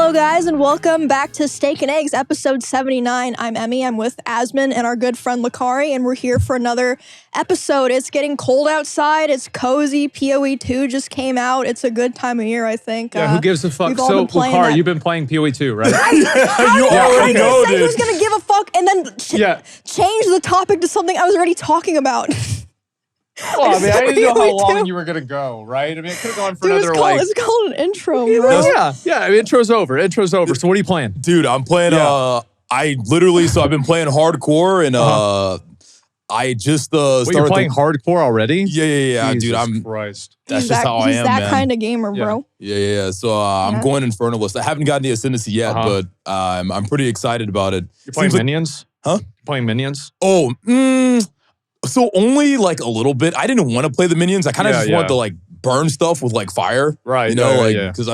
Hello, guys, and welcome back to Steak and Eggs, episode 79. I'm Emmy. I'm with Asmon and our good friend Lacari, and we're here for another episode. It's getting cold outside. It's cozy. PoE 2 just came out. It's a good time of year, I think. Yeah, who gives a fuck? So, Lacari, you've been playing PoE 2, right? You already know, dude. Who's gonna give a fuck and then change the topic to something I was already talking about? Well, I mean, I didn't know how long you were going to go, right? I mean, it could have gone for another, it's called an intro, bro. Yeah, I mean, intro's over. So what are you playing? Dude, I'm playing, I've been playing hardcore, and I just started. You're playing hardcore already? Yeah, Jesus dude, Christ. That's just how I am, man. He's that kind of gamer, bro. Yeah. So I'm going Infernalist. I haven't gotten the Ascendancy yet, but I'm pretty excited about it. You're playing Minions? Huh? You're playing Minions? Oh, so only like a little bit. I didn't want to play the minions. I kind of just wanted to like burn stuff with like fire, right? You know, because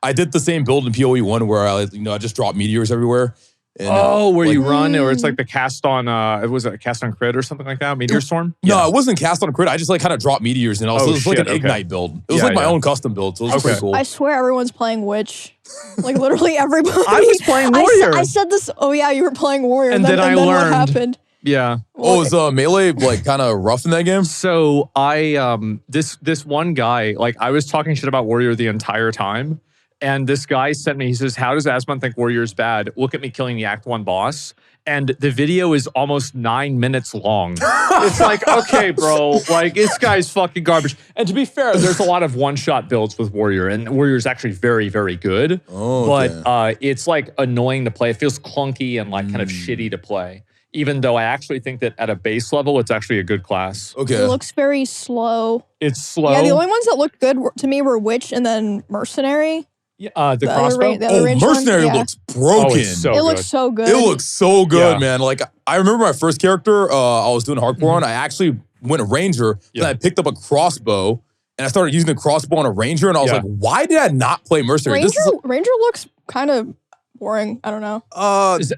I did the same build in PoE 1 where I just dropped meteors everywhere. And, where you run, or it's like the cast on was it a cast on crit or something like that? Meteor storm? No, it wasn't cast on crit. I just like kind of dropped meteors, and it was like an ignite build. It was like my own custom build, so it was pretty cool. I swear everyone's playing witch. Like literally everybody. I was playing warrior. I said this. Oh yeah, you were playing warrior, and then I learned what happened. Yeah. Oh, is melee like kind of rough in that game? So I this one guy, like I was talking shit about warrior the entire time, and this guy sent me, he says, how does Asmon think warrior is bad? Look at me killing the Act 1 boss. And the video is almost 9 minutes long. It's like, okay, bro, like this guy's fucking garbage. And to be fair, there's a lot of one-shot builds with warrior, and warrior is actually very, very good. But it's like annoying to play. It feels clunky and like kind of shitty to play. Even though I actually think that at a base level, it's actually a good class. Okay. It looks very slow. It's slow. Yeah, the only ones that looked good to me were Witch and then Mercenary. Yeah, the crossbow. Mercenary looks broken. It looks so good. It looks so good, man. Like, I remember my first character I was doing hardcore on, I actually went Ranger, and I picked up a crossbow, and I started using the crossbow on a Ranger, and I was like, why did I not play Mercenary? Ranger looks kind of boring. I don't know.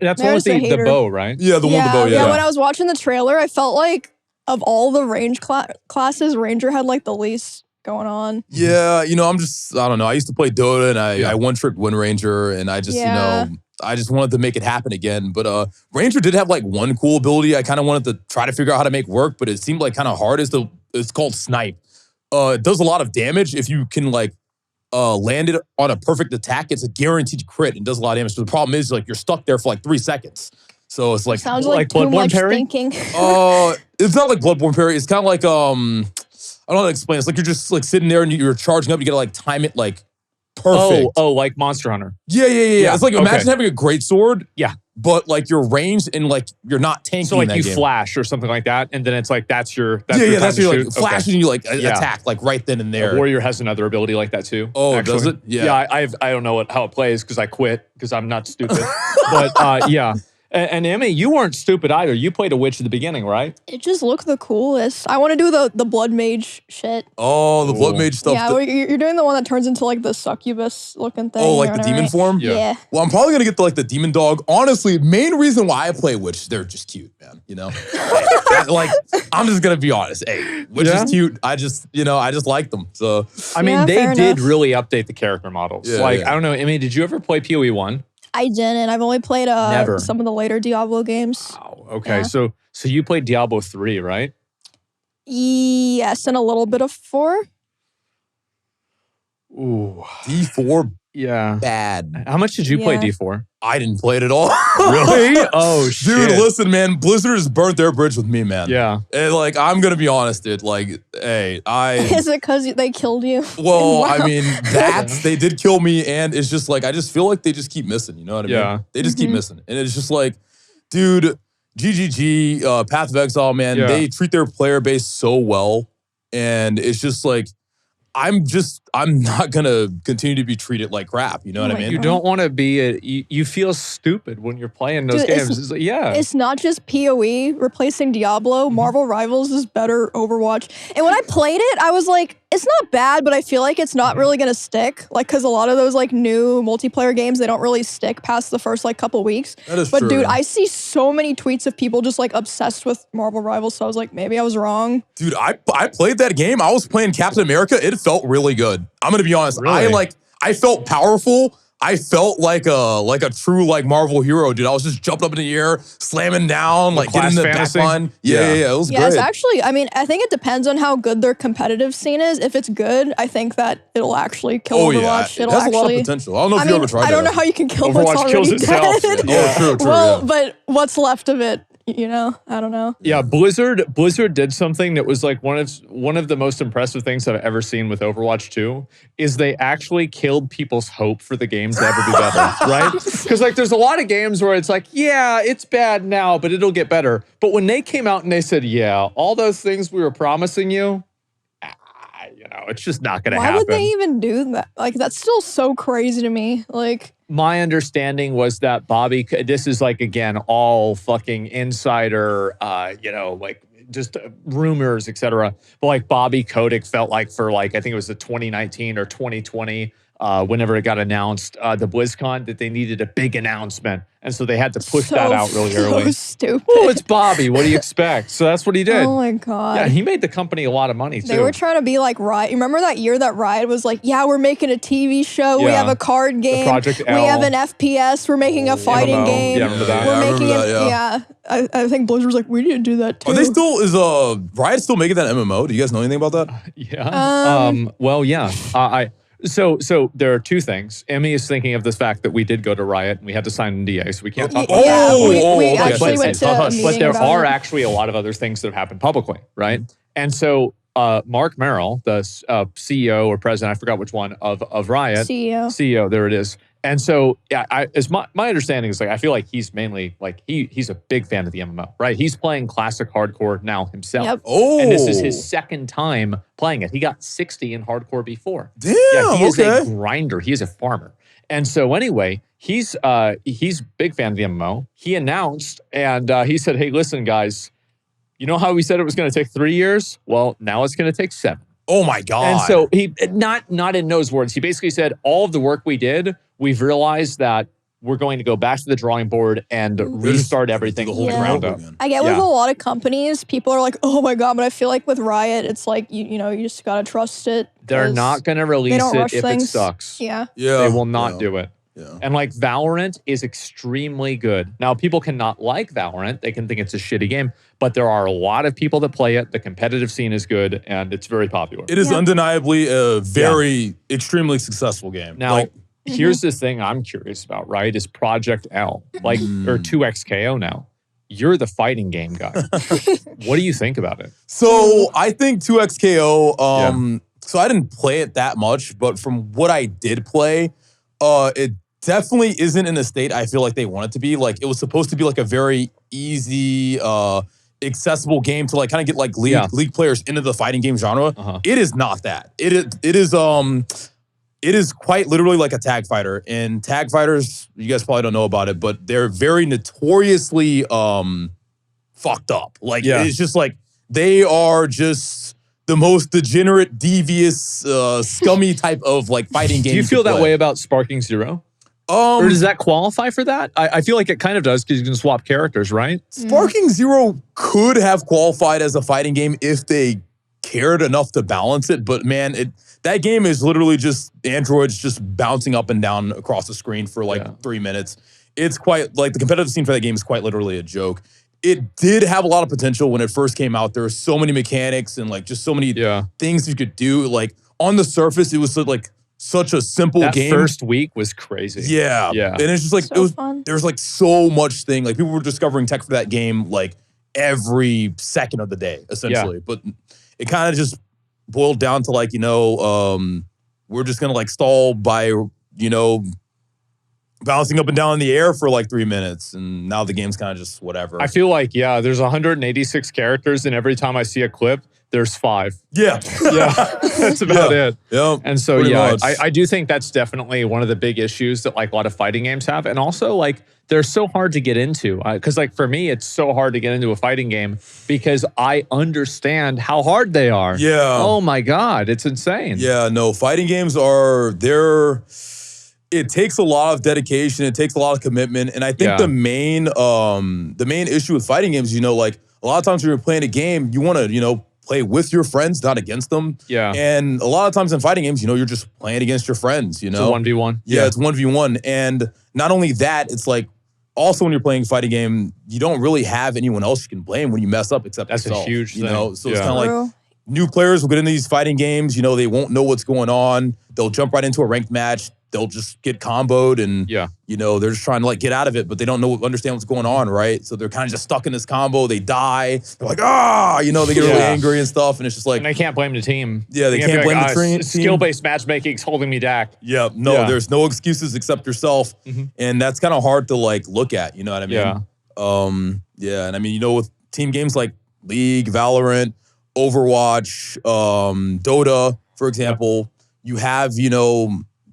That's one with the bow, right? Yeah, the one with the bow, Yeah, when I was watching the trailer, I felt like of all the range classes, Ranger had like the least going on. Yeah, I don't know. I used to play Dota, and I one-trick win Ranger, and I just, I just wanted to make it happen again. But Ranger did have like one cool ability I kind of wanted to try to figure out how to make work, but it seemed like kind of hard. It's called Snipe. It does a lot of damage if you can like land it on a perfect attack. It's a guaranteed crit and does a lot of damage. So the problem is like you're stuck there for like 3 seconds. So it's like sounds like too much thinking. It's not like Bloodborne parry. It's kind of like I don't know how to explain. It's like you're just like sitting there and you're charging up. You gotta like time it like perfect. Oh, like Monster Hunter. Yeah. It's like imagine having a great sword. Yeah. But like you're ranged and like you're not tanking. So like in that game. Flash or something like that, and then it's like that's your like flash and you like attack like right then and there. Warrior has another ability like that too. Oh, actually. Does it? Yeah. Yeah, I don't know how it plays because I quit because I'm not stupid. But yeah. And Emmy, you weren't stupid either. You played a witch at the beginning, right? It just looked the coolest. I want to do the blood mage shit. Oh, the blood mage stuff. Yeah, you're doing the one that turns into like the succubus looking thing. Oh, like the demon form? Yeah. Well, I'm probably gonna get the demon dog. Honestly, main reason why I play witch, they're just cute, man. Like I'm just gonna be honest. Hey, witch is cute. I just like them. So I mean, they did really update the character models. I don't know, Emmy, did you ever play PoE 1? I didn't. I've only played some of the later Diablo games. Wow. Okay, so you played Diablo 3, right? Yes, and a little bit of 4. Ooh. D4, yeah, bad. How much did you play D4? I didn't play it at all. Really? Oh, shit. Dude, listen, man. Blizzard has burnt their bridge with me, man. Yeah. And like, I'm gonna be honest, dude. Like, hey, Is it because they killed you? Well, wow. I mean, they did kill me, and it's just like, I just feel like they just keep missing, you know what I mean? Yeah. They just keep missing. And it's just like, dude, GGG, Path of Exile, man, they treat their player base so well. And it's just like, I'm not gonna continue to be treated like crap. You know what I mean? You don't want to be you feel stupid when you're playing those games. It's not just PoE replacing Diablo. Marvel Rivals is better Overwatch. And when I played it, I was like, it's not bad, but I feel like it's not really gonna stick. Like, cause a lot of those like new multiplayer games, they don't really stick past the first like couple weeks. That is true. But dude, I see so many tweets of people just like obsessed with Marvel Rivals. So I was like, maybe I was wrong. Dude, I played that game. I was playing Captain America. It felt really good. I'm gonna be honest. Really? I felt powerful. I felt like a true like Marvel hero, dude. I was just jumping up in the air, slamming down, like getting the fantasy? backline. Yeah. It was Yeah, great. it's actually, I mean, I think it depends on how good their competitive scene is. If it's good, I think that it'll actually kill Overwatch. It it'll has actually, a lot of potential. I don't know if you ever tried that. I don't know how you can kill Overwatch what's already kills itself. dead. Yeah. Oh, true. Well, Yeah. but what's left of it, you know? I don't know. Yeah, Blizzard did something that was like one of the most impressive things I've ever seen with Overwatch 2 is they actually killed people's hope for the game to ever be better, right? Because like there's a lot of games where it's like, yeah, it's bad now, but it'll get better. But when they came out and they said, yeah, all those things we were promising you, it's just not going to happen. Why would they even do that? Like, that's still so crazy to me. Like, my understanding was that Bobby, this is like, again, all fucking insider, like just rumors, etc. But like Bobby Kotick felt like for like, I think it was the 2019 or 2020, whenever it got announced, the BlizzCon, that they needed a big announcement. And so they had to push that out really early. So stupid. Well, it's Bobby. What do you expect? So that's what he did. Oh my God. Yeah, he made the company a lot of money too. They were trying to be like Riot. You remember that year that Riot was like, yeah, we're making a TV show. We Yeah. have a card game. Project We L. have an FPS. We're making a fighting MMO. game. Yeah, remember that? We're I making remember it. that, I think Blizzard was like, we need to do that too. Are they still, is Riot still making that MMO? Do you guys know anything about that? Yeah. Well, yeah. So there are two things. Emmy is thinking of the fact that we did go to Riot and we had to sign an NDA, so we can't talk about Yeah, Oh, we okay. actually went to a but meeting there about are it. actually a lot of other things that have happened publicly, right? And so Mark Merrill, the CEO or president, I forgot which one, of Riot. CEO, there it is. And so, yeah, as my understanding is like, I feel like he's mainly like, he's a big fan of the MMO, right? He's playing classic hardcore now himself. Yep. Oh. And this is his second time playing it. He got 60 in hardcore before. Damn, Yeah, he is okay. a grinder. He is a farmer. And so anyway, he's a big fan of the MMO. He announced and he said, hey, listen, guys, you know how we said it was going to take 3 years? Well, now it's going to take 7. Oh my God. And so he, not in those words, he basically said, all of the work we did, we've realized that we're going to go back to the drawing board and restart everything from the ground up. I get with a lot of companies, people are like, oh my God, but I feel like with Riot, it's like, you just got to trust it. They're not going to release it if it sucks. Yeah. They will not do it. Yeah. And like Valorant is extremely good. Now, people cannot like Valorant. They can think it's a shitty game, but there are a lot of people that play it. The competitive scene is good and it's very popular. It is undeniably a very extremely successsul game. Now, here's the thing I'm curious about, right? Is Project L, like, or 2XKO now. You're the fighting game guy. What do you think about it? So I think 2XKO, so I didn't play it that much, but from what I did play, it definitely isn't in the state I feel like they want it to be. Like, it was supposed to be like a very easy, accessible game to like kind of get like league players into the fighting game genre. It is not that. It is quite literally like a tag fighter. And tag fighters, you guys probably don't know about it, but they're very notoriously fucked up. Like, it's just like, they are just the most degenerate, devious, scummy type of like fighting game. Do you feel that way about Sparking Zero? Or does that qualify for that? I feel like it kind of does because you can swap characters, right? Sparking Zero could have qualified as a fighting game if they cared enough to balance it, but man, that game is literally just androids just bouncing up and down across the screen for like 3 minutes. It's quite, like, the competitive scene for that game is quite literally a joke. It did have a lot of potential when it first came out. There were so many mechanics and like just so many things you could do. Like, on the surface, it was like such a simple game. That first week was crazy. Yeah. And it's just like, there was like so much thing. Like, people were discovering tech for that game like every second of the day, essentially. But it kind of just boiled down to like, we're just gonna like stall by, bouncing up and down in the air for like 3 minutes, and now the game's kind of just whatever. I feel like, there's 186 characters, and every time I see a clip, there's 5. That's about it. And so, I do think that's definitely one of the big issues that like a lot of fighting games have. And also, like, they're so hard to get into. Because like for me, it's so hard to get into a fighting game because I understand how hard they are. Oh my God, it's insane. Fighting games it takes a lot of dedication. It takes a lot of commitment. And I think the main issue with fighting games, like, a lot of times when you're playing a game, you want to, play with your friends, not against them. Yeah. And a lot of times in fighting games, you're just playing against your friends, It's a 1v1. Yeah, it's 1v1. And not only that, it's like, also when you're playing a fighting game, you don't really have anyone else you can blame when you mess up except yourself. That's a huge thing. So it's kind of like new players will get into these fighting games, they won't know what's going on. They'll jump right into a ranked match. They'll just get comboed and, they're just trying to like get out of it, but they don't understand what's going on, right? So they're kind of just stuck in this combo. They die. They're like, they get really angry and stuff. And it's just like. And they can't blame the team. Yeah, they can't blame the team. Skill-based matchmatching is holding me back. Yeah, there's no excuses except yourself. And that's kind of hard to like look at, you know what I mean? And I mean, with team games like League, Valorant, Overwatch, Dota, for example, you have,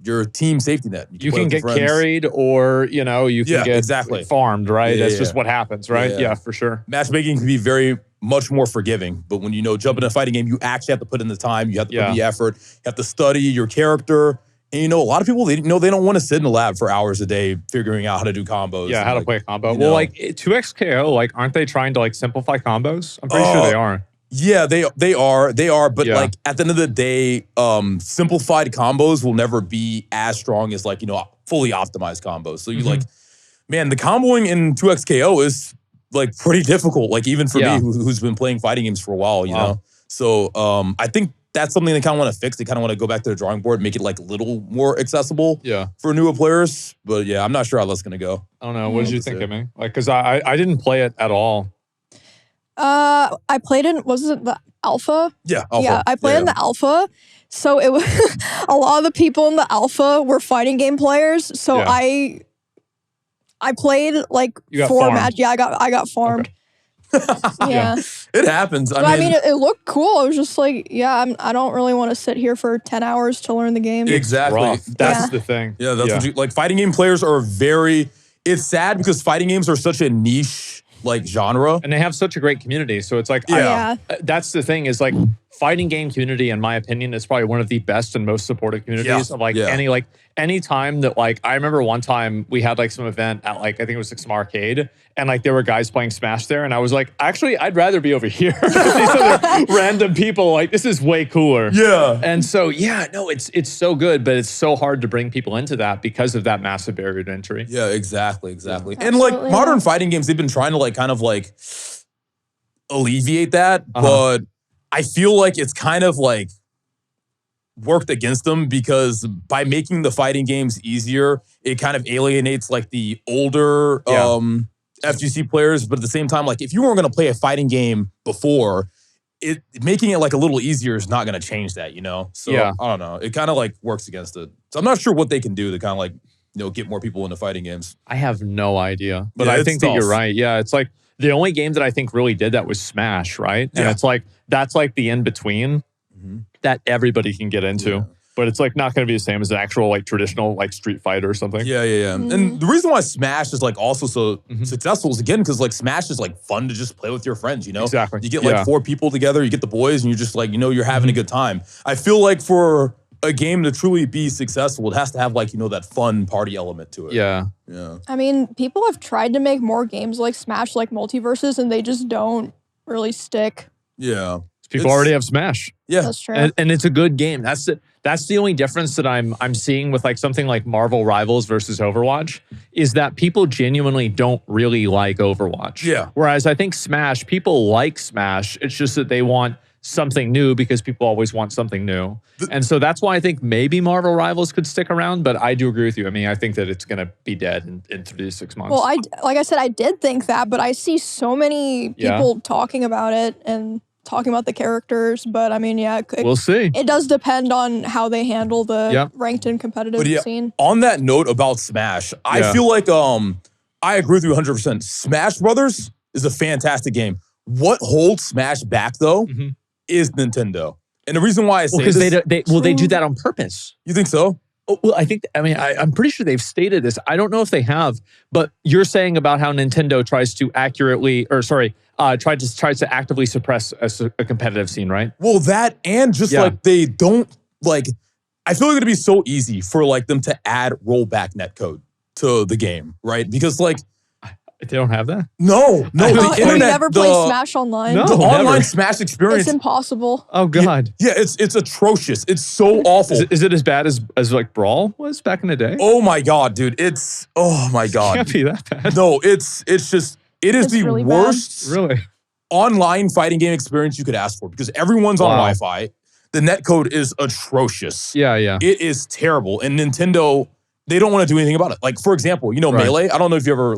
your team safety net. You can get carried or, you can get farmed, right? That's just what happens, right? Yeah, for sure. Matchmaking can be very much more forgiving, but when jump in a fighting game, you actually have to put in the time, you have to put in the effort, you have to study your character. And a lot of people, they don't want to sit in the lab for hours a day figuring out how to do combos. Yeah, how to play a combo. Well, like 2XKO, like aren't they trying to like simplify combos? I'm pretty sure they are. Yeah, they are, but like at the end of the day, simplified combos will never be as strong as like, fully optimized combos. So you like, man, the comboing in 2XKO is like pretty difficult, like even for me who's been playing fighting games for a while, you know? So I think that's something they kind of want to fix. They kind of want to go back to the drawing board, make it like a little more accessible for newer players. But yeah, I'm not sure how that's going to go. I don't know. What did you think of me? Like, because I didn't play it at all. I played in, was it the alpha? Yeah, alpha. Yeah, I played in the alpha. So it was a lot of the people in the alpha were fighting game players. So I played like 4 matches. Yeah, I got farmed. Okay. It happens. I mean, it looked cool. I was just like, I don't really want to sit here for 10 hours to learn the game. Exactly. That's the thing. Yeah, that's what like fighting game players are it's sad because fighting games are such a niche like genre. And they have such a great community. So it's like, that's the thing is like fighting game community, in my opinion, is probably one of the best and most supportive communities of like any time that like, I remember one time we had like some event at like, I think it was like some arcade and like there were guys playing Smash there. And I was like, actually, I'd rather be over here with these other random people. Like this is way cooler. Yeah. And so, it's so good, but it's so hard to bring people into that because of that massive barrier to entry. Yeah, exactly. And like modern fighting games, they've been trying to like kind of like alleviate that, but I feel like it's kind of like worked against them because by making the fighting games easier, it kind of alienates like the older FGC players. But at the same time, like if you weren't going to play a fighting game before, making it like a little easier is not going to change that, So I don't know. It kind of like works against it. So I'm not sure what they can do to kind of like, get more people into fighting games. I have no idea, but I think that you're right. Yeah, it's like the only game that I think really did that was Smash, right? And it's like, that's like the in-between that everybody can get into. But it's like not going to be the same as an actual like traditional like Street Fighter or something. Yeah. And the reason why Smash is like also so successful is again because like Smash is like fun to just play with your friends, Exactly. You get like 4 people together, you get the boys, and you're just like, you're having a good time. I feel like for a game to truly be successful, it has to have like, that fun party element to it. Yeah. I mean, people have tried to make more games like Smash, like multiverses, and they just don't really stick. Yeah. People already have Smash. Yeah. That's true. And it's a good game. That's the only difference that I'm seeing with like something like Marvel Rivals versus Overwatch is that people genuinely don't really like Overwatch. Yeah. Whereas I think Smash, people like Smash. It's just that they want something new because people always want something new. And so that's why I think maybe Marvel Rivals could stick around, but I do agree with you. I mean, I think that it's going to be dead in 3 to 6 months. Well, like I said, I did think that, but I see so many people talking about it and talking about the characters, but I mean, we'll see. It does depend on how they handle the ranked and competitive scene. On that note about Smash, I feel like I agree with you 100%. Smash Brothers is a fantastic game. What holds Smash back though is Nintendo. And the reason why I say this, they do that on purpose. You think so? Oh, well, I'm pretty sure they've stated this. I don't know if they have, but you're saying about how Nintendo tries to tries to actively suppress a competitive scene, right? Well, that and just like they don't like. I feel like it'd be so easy for like them to add rollback netcode to the game, right? Because like They don't have that? No. Oh, The have you internet, never played Smash Online? No. the never. online Smash experience. It's impossible. Oh God. Yeah, it's atrocious. It's so awful. Is it as bad as like Brawl was back in the day? Oh my God, dude. Oh my It God. can't be that bad. No, it is the really bad. worst Really? online fighting game experience you could ask for because everyone's on Wow. Wi-Fi. The netcode is atrocious. Yeah. It is terrible. And Nintendo, they don't want to do anything about it. Like, for example, right. Melee. I don't know if you ever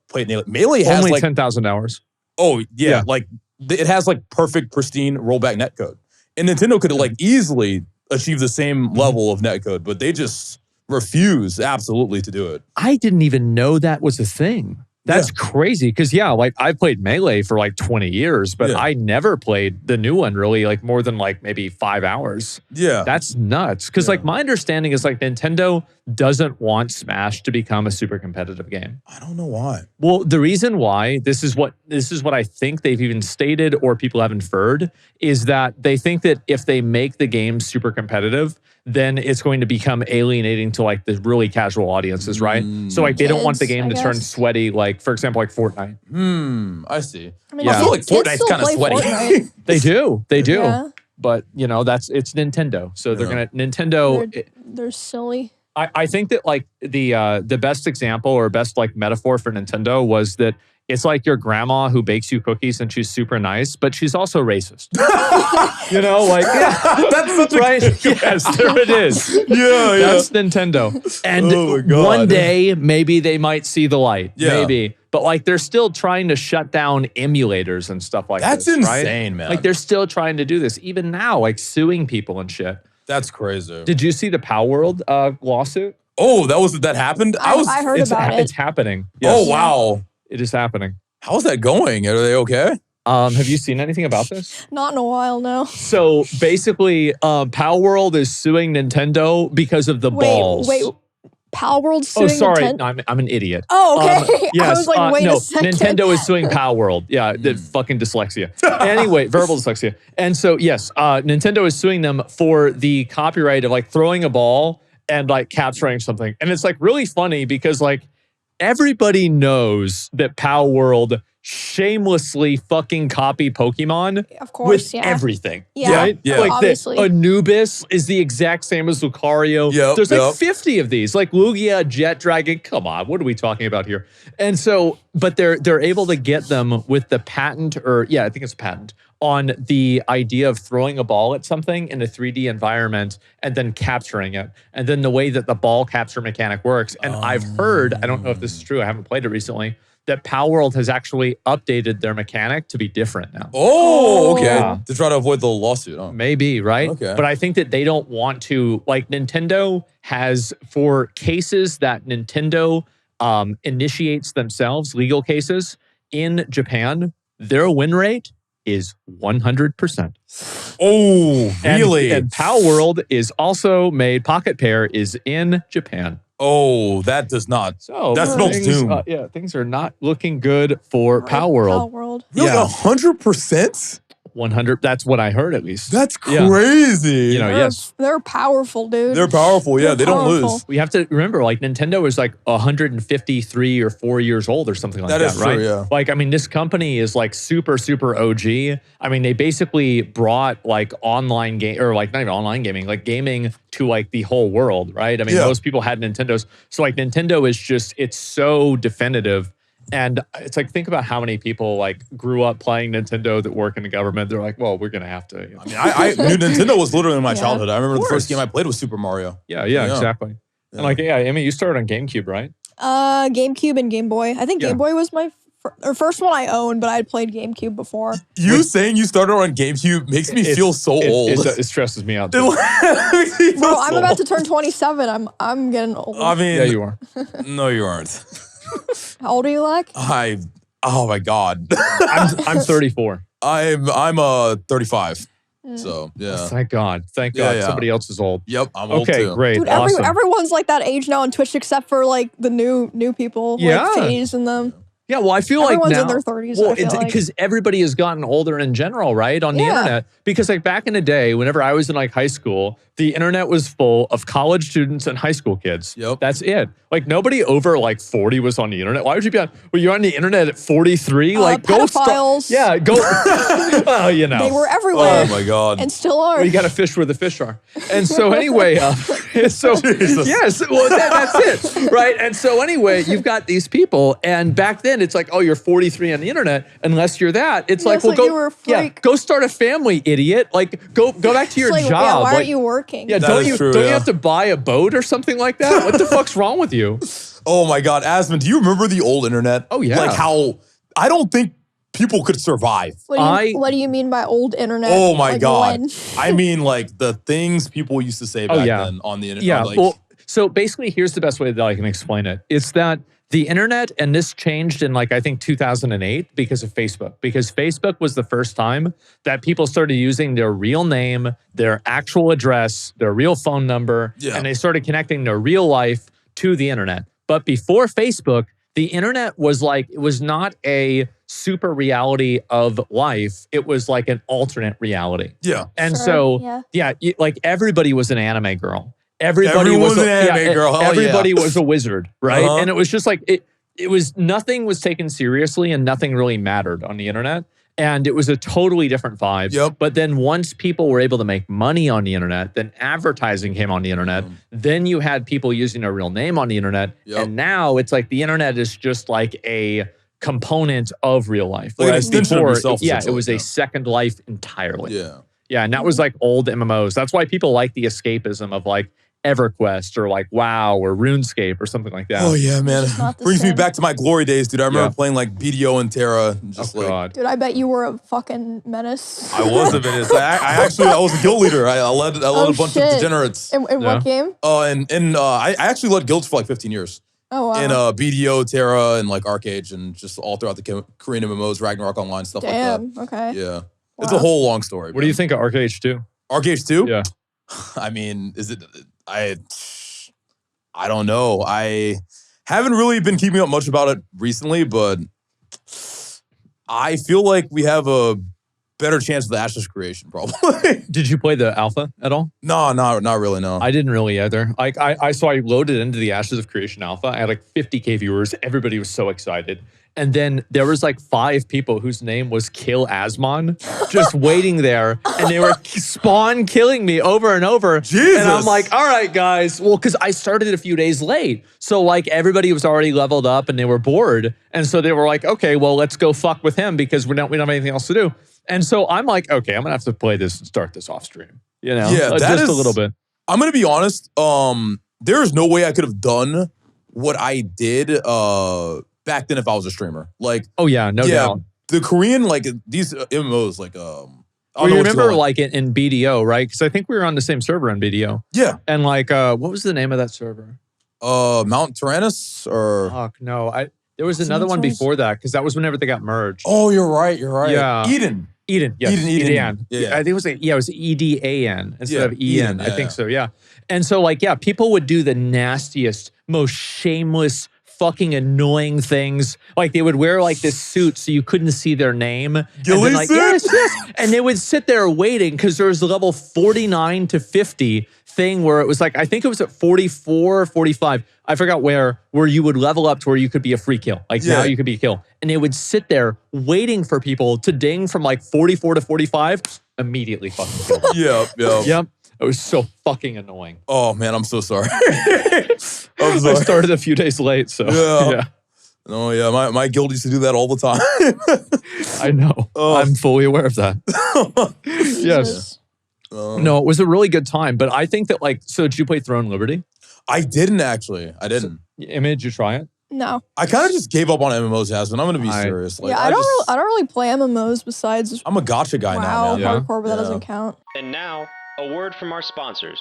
played Melee. Melee has only like 10,000 hours. Oh, yeah. Like it has like perfect, pristine rollback netcode. And Nintendo could like easily achieve the same level of netcode, but they just refuse absolutely to do it. I didn't even know that was a thing. That's crazy. Because like I played Melee for like 20 years, but I never played the new one really like more than like maybe 5 hours. Yeah. That's nuts. Because like my understanding is like Nintendo doesn't want Smash to become a super competitive game. I don't know why. Well, the reason why, this is what I think they've even stated or people have inferred, is that they think that if they make the game super competitive, then it's going to become alienating to like the really casual audiences, right? So like they don't want the game to turn sweaty, like for example, like Fortnite. I see. I mean, I feel like Fortnite's kind of sweaty. Fortnite. They do. Yeah. But it's Nintendo. So they're gonna They're silly. I think that like the best example or best like metaphor for Nintendo was that it's like your grandma who bakes you cookies and she's super nice, but she's also racist. That's such a right? Yes, there it is. Yeah. That's Nintendo. And one day maybe they might see the light. Yeah. Maybe. But like they're still trying to shut down emulators and stuff like That's this. That's insane, right? man. Like they're still trying to do this even now, like suing people and shit. That's crazy. Did you see the Power World lawsuit? Oh, that happened? I heard about it. It's happening. Yes. Oh, wow. It is happening. How's that going? Are they okay? Have you seen anything about this? Not in a while, no. So basically, Power World is suing Nintendo because of the balls. Wait. Power World's suing Nintendo? No, I'm an idiot. Oh, okay. Yes, I was like, wait a second. Nintendo is suing Power World. Yeah, the fucking dyslexia. Anyway, verbal dyslexia. And so, yes, Nintendo is suing them for the copyright of like throwing a ball and like capturing something. And it's like really funny because like everybody knows that Power World shamelessly fucking copy Pokemon of course, with yeah. everything. Yeah, right? Yeah. Like obviously. Anubis is the exact same as Lucario. There's like 50 of these. Like Lugia, Jet Dragon. Come on, what are we talking about here? And so, but they're able to get them with the patent, or I think it's a patent, on the idea of throwing a ball at something in a 3D environment and then capturing it. And then the way that the ball capture mechanic works. And I've heard, I don't know if this is true, I haven't played it recently, that Power World has actually updated their mechanic to be different now. Oh, okay. Yeah. To try to avoid the lawsuit. Oh. Maybe, right? Okay. But I think that they don't want to, like Nintendo has, for cases that Nintendo initiates themselves, legal cases, in Japan, their win rate is 100%. Oh, really? And Power World is also made, Pocket Pair is in Japan. Oh, that does not. So that spells doom. Things are not looking good for Power World. Power World. Really, 100%? 100. That's what I heard, at least. That's crazy. Yes. They're powerful, dude. They're powerful. Yeah, They're they don't powerful. lose. We have to remember, like, Nintendo is like 153 or 4 years old or something like that, That is right? true, yeah. Like, I mean, this company is like super, super OG. I mean, they basically brought like online game, or like not even online gaming, like gaming to like the whole world, right? I mean, most people had Nintendos. So like Nintendo is just, it's so definitive. And it's like, think about how many people like grew up playing Nintendo that work in the government. They're like, well, we're going to have to. I mean, I knew Nintendo was literally in my childhood. I remember the first game I played was Super Mario. Yeah, exactly. And like, I mean, you started on GameCube, right? GameCube and Game Boy. I think Game Boy was my first one I owned, but I had played GameCube before. You saying you started on GameCube makes me feel so old. It stresses me out. Bro, I'm about to turn 27. I'm getting old. I mean, Yeah, you are. No, you aren't. How old are you, like? Oh my God. I'm 34. I'm 35. So yeah. Thank God. Thank God. Yeah. Somebody else is old. Yep, I'm old Okay, too. great. Dude, Awesome. everyone's like that age now on Twitch, except for like the new people, like FaZe and them. Yeah, well, I feel Everyone's like now, in their 30s, well, I feel like. because everybody has gotten older in general, right? On the internet. Because like back in the day, whenever I was in like high school, the internet was full of college students and high school kids. Yep. That's it. Like nobody over like 40 was on the internet. Why would you be on? Well, you're on the internet at 43. Like pedophiles. Yeah, go. Well, you know. They were everywhere. Oh my God. And still are. Well, you got to fish where the fish are. And so anyway, so Jesus. yes, well that's it, right? And so anyway, you've got these people, and back then it's like, oh, you're 43 on the internet. Unless you're that, it's like, well, you were a freak. go start a family, idiot. Like go back to your like, job. Yeah, why like, aren't you working? Yeah, That don't is you true, don't you yeah. have to buy a boat or something like that? What the fuck's wrong with you? Oh my God, Asmon, do you remember the old internet? Oh, yeah. Like how I don't think people could survive. What do you mean by old internet? Oh my Like God. when? I mean, like the things people used to say back then on the internet. Yeah. Like, Well, so basically, here's the best way that I can explain it. It's that the internet, and this changed in like, I think 2008 because of Facebook. Because Facebook was the first time that people started using their real name, their actual address, their real phone number, and they started connecting their real life to the internet. But before Facebook, the internet was like, it was not a super reality of life. It was like an alternate reality. yeah. And Sure, so, like everybody was an anime girl. Everybody Everyone was was an anime girl. Hell everybody yeah. was a wizard, right? Uh-huh. And it was just like, it was, nothing was taken seriously and nothing really mattered on the internet. And it was a totally different vibe. Yep. But then once people were able to make money on the internet, then advertising came on the internet. Then you had people using their real name on the internet. Yep. And now it's like the internet is just like a component of real life. Like an Whereas extension of before, yourself, it essentially, was yeah. a second life entirely. Yeah. Yeah, and that was like old MMOs. That's why people like the escapism of like EverQuest or like WoW or RuneScape or something like that. Oh yeah, man. It's not the Brings me same. back to my glory days, dude. I remember Yeah. playing like BDO and Terra. And just Oh, like God. Dude, I bet you were a fucking menace. I was a menace. I was a guild leader. I led a bunch of shit. degenerates. In what game? I actually led guilds for like 15 years. Oh, wow. In BDO, Terra, and like Arcade, and just all throughout the Korean MMOs, Ragnarok Online, stuff Damn, like okay. that. Yeah. Wow. It's a whole long story. What do you think of Arcade 2? Arcade 2? Yeah. I mean, I don't know. I haven't really been keeping up much about it recently, but I feel like we have a better chance of the Ashes creation, probably. Did you play the alpha at all? No, not really, no. I didn't really either. Like I loaded into the Ashes of Creation alpha. I had like 50K viewers. Everybody was so excited. And then there was like 5 people whose name was Kill Asmon just waiting there. And they were spawn killing me over and over. Jesus. And I'm like, all right, guys. Well, because I started a few days late. So like everybody was already leveled up and they were bored. And so they were like, okay, well, let's go fuck with him because we don't have anything else to do. And so I'm like, okay, I'm going to have to play this and start this off stream. You know, Yeah, that just is- a little bit. I'm going to be honest. There is no way I could have done what I did back then if I was a streamer. Like, Oh, yeah, no doubt. the Korean, like these MMOs, like, I don't Well, know you what remember call it. like in BDO, right? Because I think we were on the same server in BDO. Yeah. And like, what was the name of that server? Mount Tyrannus or... Fuck, no. There was What's the another name one of this? before that because that was whenever they got merged. Oh, you're right. Yeah. Eden. Yes, Eden. Eden. Yeah. I think it was it was EDAN instead of EN. Eden, I think yeah. so, yeah. And so like, yeah, people would do the nastiest, most shameless, fucking annoying things. Like they would wear like this suit so you couldn't see their name. Ghillie and then, like, suit? yes. And they would sit there waiting because there was the level 49 to 50 thing where it was like, I think it was at 44 or 45. I forgot where you would level up to where you could be a free kill. Like now you could be a kill. And they would sit there waiting for people to ding from like 44 to 45, immediately fucking kill them. Yeah. Yep. It was so fucking annoying. Oh, man, I'm so sorry. I'm I sorry. started a few days late, so Yeah. No, yeah, my guild used to do that all the time. I know. Oh. I'm fully aware of that. Yes. Jesus. No, it was a really good time. But I think that like, so did you play Throne Liberty? I didn't actually. I didn't. Image, you try it? No. I kind of just gave up on MMOs, Asmon. I'm going to be serious. Like, Yeah, I don't really play MMOs besides I'm a gacha guy WoW, now, man. Yeah. hardcore, but that Yeah. doesn't count. And now, a word from our sponsors.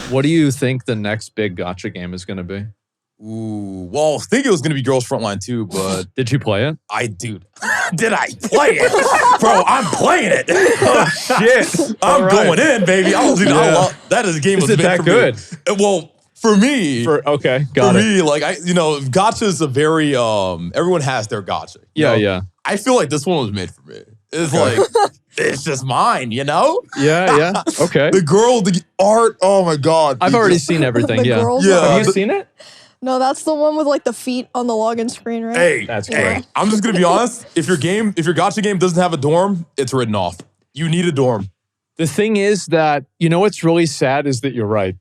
What do you think the next big gacha game is going to be? Ooh, well, I think it was gonna be Girls Frontline too, but Did you play it? Did I play it? Bro, I'm playing it. Oh shit! I'm going in, baby. I love that is a game Is was it made that for good? Me. Well, for me, Okay, got for it. me, like gacha is a very everyone has their gacha. you know? Yeah. I feel like this one was made for me. It's like it's just mine, Yeah. Okay. the art. Oh my god! I've already seen everything. The Yeah. girls Yeah. are- Have you seen it? No, that's the one with like the feet on the login screen, right? Hey, That's hey, great. I'm just gonna be honest. If your gacha game doesn't have a dorm, it's written off. You need a dorm. The thing is that, what's really sad is that you're right.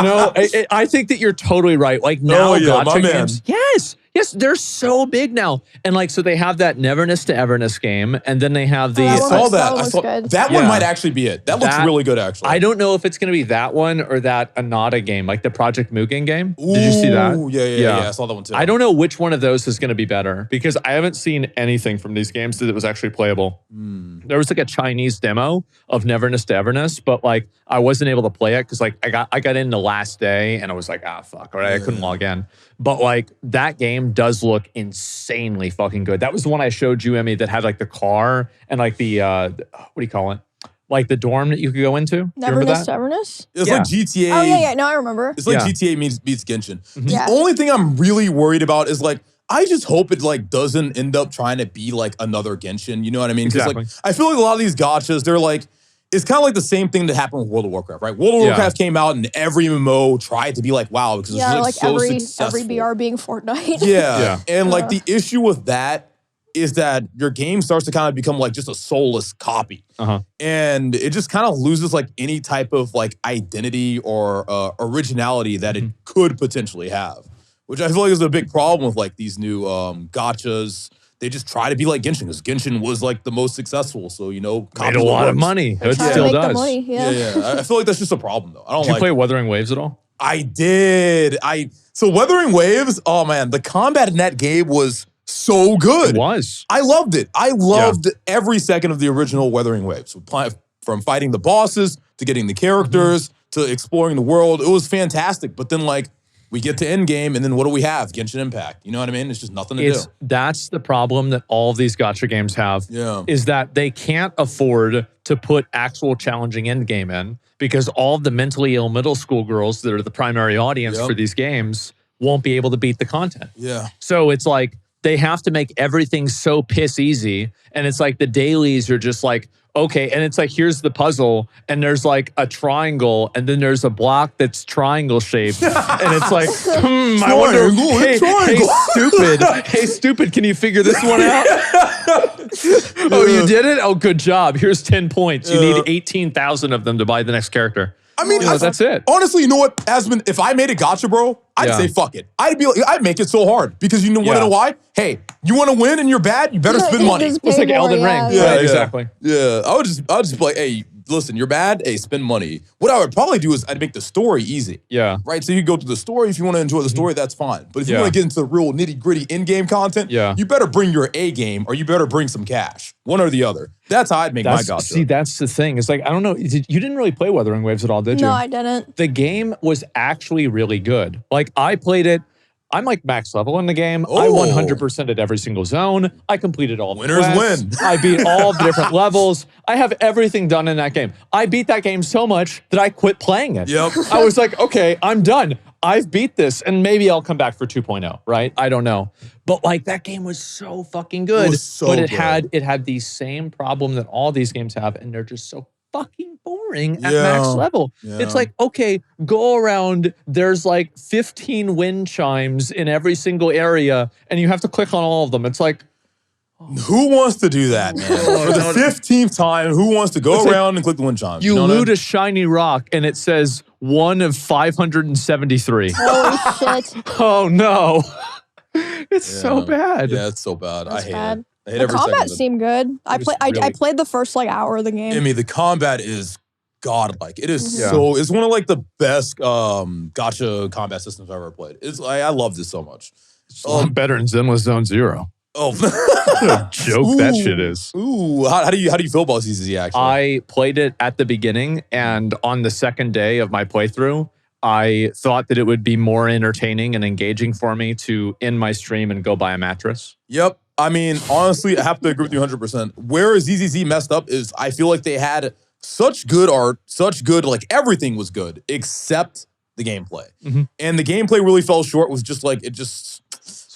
I think that you're totally right. Like now, yeah, my gacha man. games, yes, they're so big now. And like, so they have that Neverness to Everness game, and then they have the. Oh, I that one saw looks- that. that I looks saw good. that one Yeah. might actually be it. That looks That- really good, actually. I don't know if it's going to be that one or that Anada game, like the Project Mugen game. Did you see that? Ooh, yeah. I saw that one too. I don't know which one of those is going to be better because I haven't seen anything from these games that was actually playable. There was like a Chinese demo of Neverness to Everness, but like I wasn't able to play it because like I got in the last day and I was like, fuck, all right, I couldn't log in. But like that game does look insanely fucking good. That was the one I showed you, Emmy, that had like the car and like the what do you call it? Like the dorm that you could go into. Do you remember Neverness that? to Everness? It's Yeah. like GTA. Oh, yeah. No, I remember. It's like Yeah. GTA beats Genshin. The Yeah. only thing I'm really worried about is like I just hope it like doesn't end up trying to be like another Genshin. You know what I mean? Because Exactly. like I feel like a lot of these gachas, they're like it's kind of like the same thing that happened with World of Warcraft, right? World of Warcraft came out and every MMO tried to be like WoW because Yeah, it's like so every successful. BR being Fortnite. Yeah. And like the issue with that is that your game starts to kind of become like just a soulless copy. And it just kind of loses like any type of like identity or originality that it could potentially have, which I feel like is a big problem with like these new gachas. They just try to be like Genshin because Genshin was like the most successful. So, Made a copy lot of works. money. It Trying to still make the does. money, Yeah, yeah. I feel like that's just a problem though. I don't Did you like play Wuthering Waves at all? I did. So Wuthering Waves, oh man, the combat in that game was so good. It was. I loved it. I loved every second of the original Wuthering Waves. From fighting the bosses to getting the characters to exploring the world. It was fantastic. But then like we get to endgame and then what do we have? Genshin Impact. You know what I mean? It's just nothing to do. That's the problem that all of these gacha games have. Yeah. Is that they can't afford to put actual challenging end game in because all of the mentally ill middle school girls that are the primary audience for these games won't be able to beat the content. Yeah. So it's like they have to make everything so piss easy. And it's like the dailies are just like, okay, and it's like, here's the puzzle, and there's like a triangle, and then there's a block that's triangle shaped. And it's like, I wonder, hey, stupid, can you figure this one out? Oh, you did it? Oh, good job. Here's 10 points. You need 18,000 of them to buy the next character. I mean, that's it. Honestly, you know what, Asmon? If I made a gacha, bro, I'd say fuck it. I'd make it so hard because you want to know why? Hey, you want to win and you're bad? You better spend money. Just It's pay like more, Elden Ring. Right, exactly. Yeah, I would just be like, hey, listen, you're bad. Hey, spend money. What I would probably do is I'd make the story easy. Yeah. Right. So you go through the story. If you want to enjoy the story, that's fine. But if you want to get into the real nitty gritty in game content, you better bring your A game or you better bring some cash. One or the other. That's how I'd make my gacha. See, that's the thing. It's like, I don't know. You didn't really play Wuthering Waves at all, did you? No, I didn't. The game was actually really good. Like, I played it. I'm like max level in the game. I 100% at every single zone. I completed all the Winners quests. win. I beat all the different levels. I have everything done in that game. I beat that game so much that I quit playing it. Yep. I was like, okay, I'm done. I've beat this and maybe I'll come back for 2.0, right? I don't know. But like that game was so fucking good. It was so but it good. had the same problem that all these games have, and they're just so fucking boring at max level. It's like, okay, go around, there's like 15 wind chimes in every single area, and you have to click on all of them. It's like, who wants to do that, man? For the 15th time, who wants to go around and click the wind chimes? you know what I loot mean? a shiny rock and it says 1 of 573. Holy shit. Oh no. It's so bad. Yeah, it's so bad. That's I hate bad. it. I hate The every combat second of it. seemed good. I really- played the first like hour of the game. I mean, the combat is godlike. It is it's one of like the best gacha combat systems I've ever played. I love this so much. It's a lot better than Zenless Zone Zero. Oh, What a joke that shit is. Ooh, how do you feel about ZZZ actually? I played it at the beginning, and on the second day of my playthrough, I thought that it would be more entertaining and engaging for me to end my stream and go buy a mattress. Yep. I mean, honestly, I have to agree with you 100%. Where ZZZ messed up is I feel like they had such good art, such good, like everything was good except the gameplay. And the gameplay really fell short. Was just like,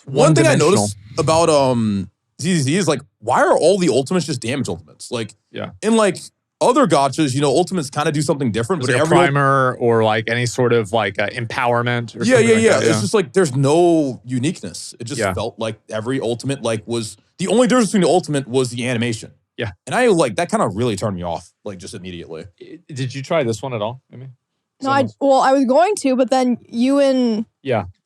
one thing I noticed about ZZZ is like, why are all the ultimates just damage ultimates? Like, in like other gachas, ultimates kind of do something different. But like a primer or like any sort of like empowerment. Or yeah. Like that, it's just like there's no uniqueness. It just felt like every ultimate like was the only difference between the ultimate was the animation. Yeah, and I like that kind of really turned me off like just immediately. Did you try this one at all? I mean, no, I was going to, but then you and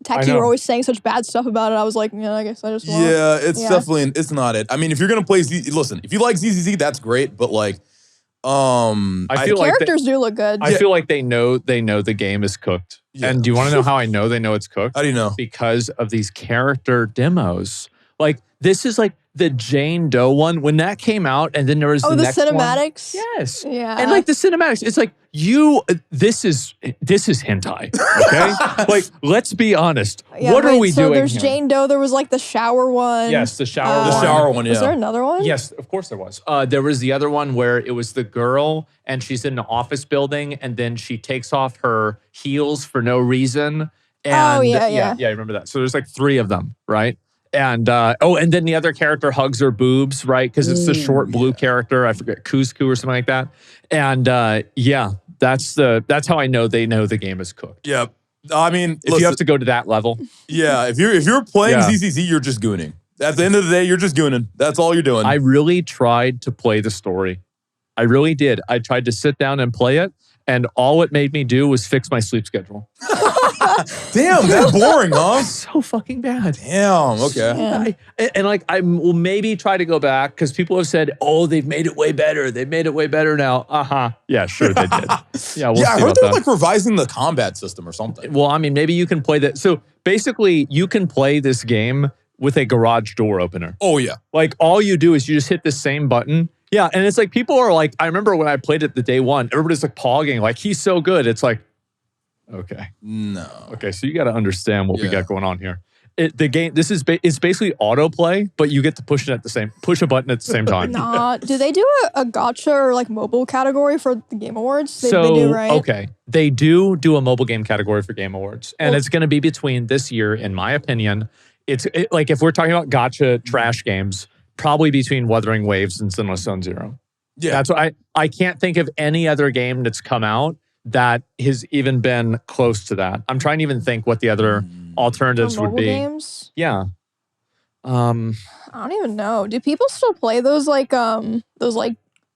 Techie were always saying such bad stuff about it. I was like, I guess I just won't. Yeah, it's definitely it's not it. I mean, if you're gonna play listen, if you like ZZZ, that's great, but like I feel like characters do look good. I feel like they know the game is cooked. Yeah. And do you want to know how I know they know it's cooked? How do you know? Because of these character demos. Like this is like the Jane Doe one when that came out, and then there was the next cinematics. One. Yes, yeah, and like the cinematics, it's like this is hentai. Okay, like let's be honest. What are we doing? So there's here? Jane Doe. There was like the shower one. Yes, the shower one. The shower one. Yeah. Was there another one? Yes, of course there was. There was the other one where it was the girl and she's in an office building, and then she takes off her heels for no reason. And yeah, I remember that. So there's like 3 of them, right? And and then the other character hugs her boobs, right? Because it's the short blue character. I forget, Kuzku or something like that. And that's how I know they know the game is cooked. Yeah, I mean, if you have to go to that level. Yeah, if you're playing ZZZ, you're just gooning. At the end of the day, you're just gooning. That's all you're doing. I really tried to play the story. I really did. I tried to sit down and play it, and all it made me do was fix my sleep schedule. Damn, that's boring, huh? So fucking bad. Damn, okay. Yeah. I will maybe try to go back because people have said, oh, they've made it way better. They've made it way better now. Yeah, sure they did. Yeah, we'll see I heard they're like revising the combat system or something. Well, I mean, maybe you can play that. So basically, you can play this game with a garage door opener. Oh, yeah. Like all you do is you just hit the same button. Yeah, and it's like people are like, I remember when I played it the day one, everybody's like pogging, like he's so good. It's like, okay. No. Okay, so you got to understand what we got going on here. The game, it's basically autoplay, but you get to push a button at the same time. Nah, do they do a gacha or like mobile category for the Game Awards? They do, right? Okay, they do a mobile game category for Game Awards, and it's going to be between this year, in my opinion. It's like if we're talking about gacha trash games, probably between Wuthering Waves and Zenless Zone Zero. Yeah, that's what I can't think of any other game that's come out that has even been close to that. I'm trying to even think what the other alternatives would be. Games? Yeah. I don't even know. Do people still play those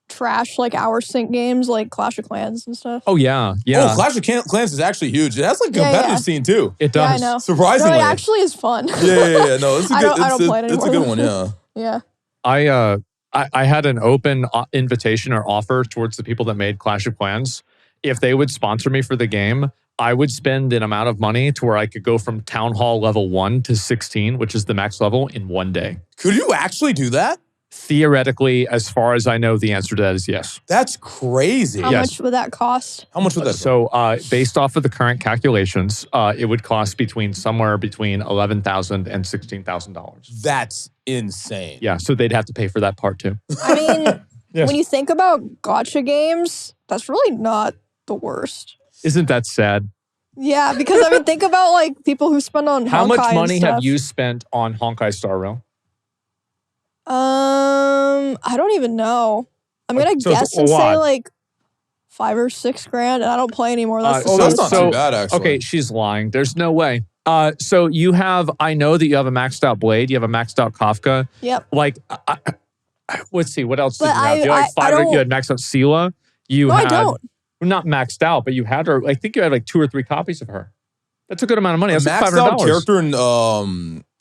trash like hour sync games like Clash of Clans and stuff? Oh yeah, yeah. Oh, Clash of Clans is actually huge. It has like a competitive scene too. It does. Yeah, I know. Surprisingly, no, it actually is fun. Yeah. No, it's a good. I don't play it anymore. It's a good one. Yeah. Yeah. I had an open invitation or offer towards the people that made Clash of Clans. If they would sponsor me for the game, I would spend an amount of money to where I could go from Town Hall level 1 to 16, which is the max level, in one day. Could you actually do that? Theoretically, as far as I know, the answer to that is yes. That's crazy. How much would that cost? How much would that? So, based off of the current calculations, it would cost somewhere between $11,000 and $16,000. That's insane. Yeah, so they'd have to pay for that part too. I mean, when you think about gacha games, that's really not the worst. Isn't that sad? Yeah, because I mean, think about like people who spend on How Honkai much money and stuff. have you spent on Honkai Star Rail? I don't even know. I'm gonna guess and say like $5 or $6 grand, and I don't play anymore. That's not too bad, actually. Okay, she's lying. There's no way. So you have, I know that you have a maxed out Blade, you have a maxed out Kafka. Yep. Like, let's see, what else did you have? You had maxed out Sela. I don't. Not maxed out, but you had her. I think you had like 2 or 3 copies of her. That's a good amount of money. That's like $500. Maxed out character in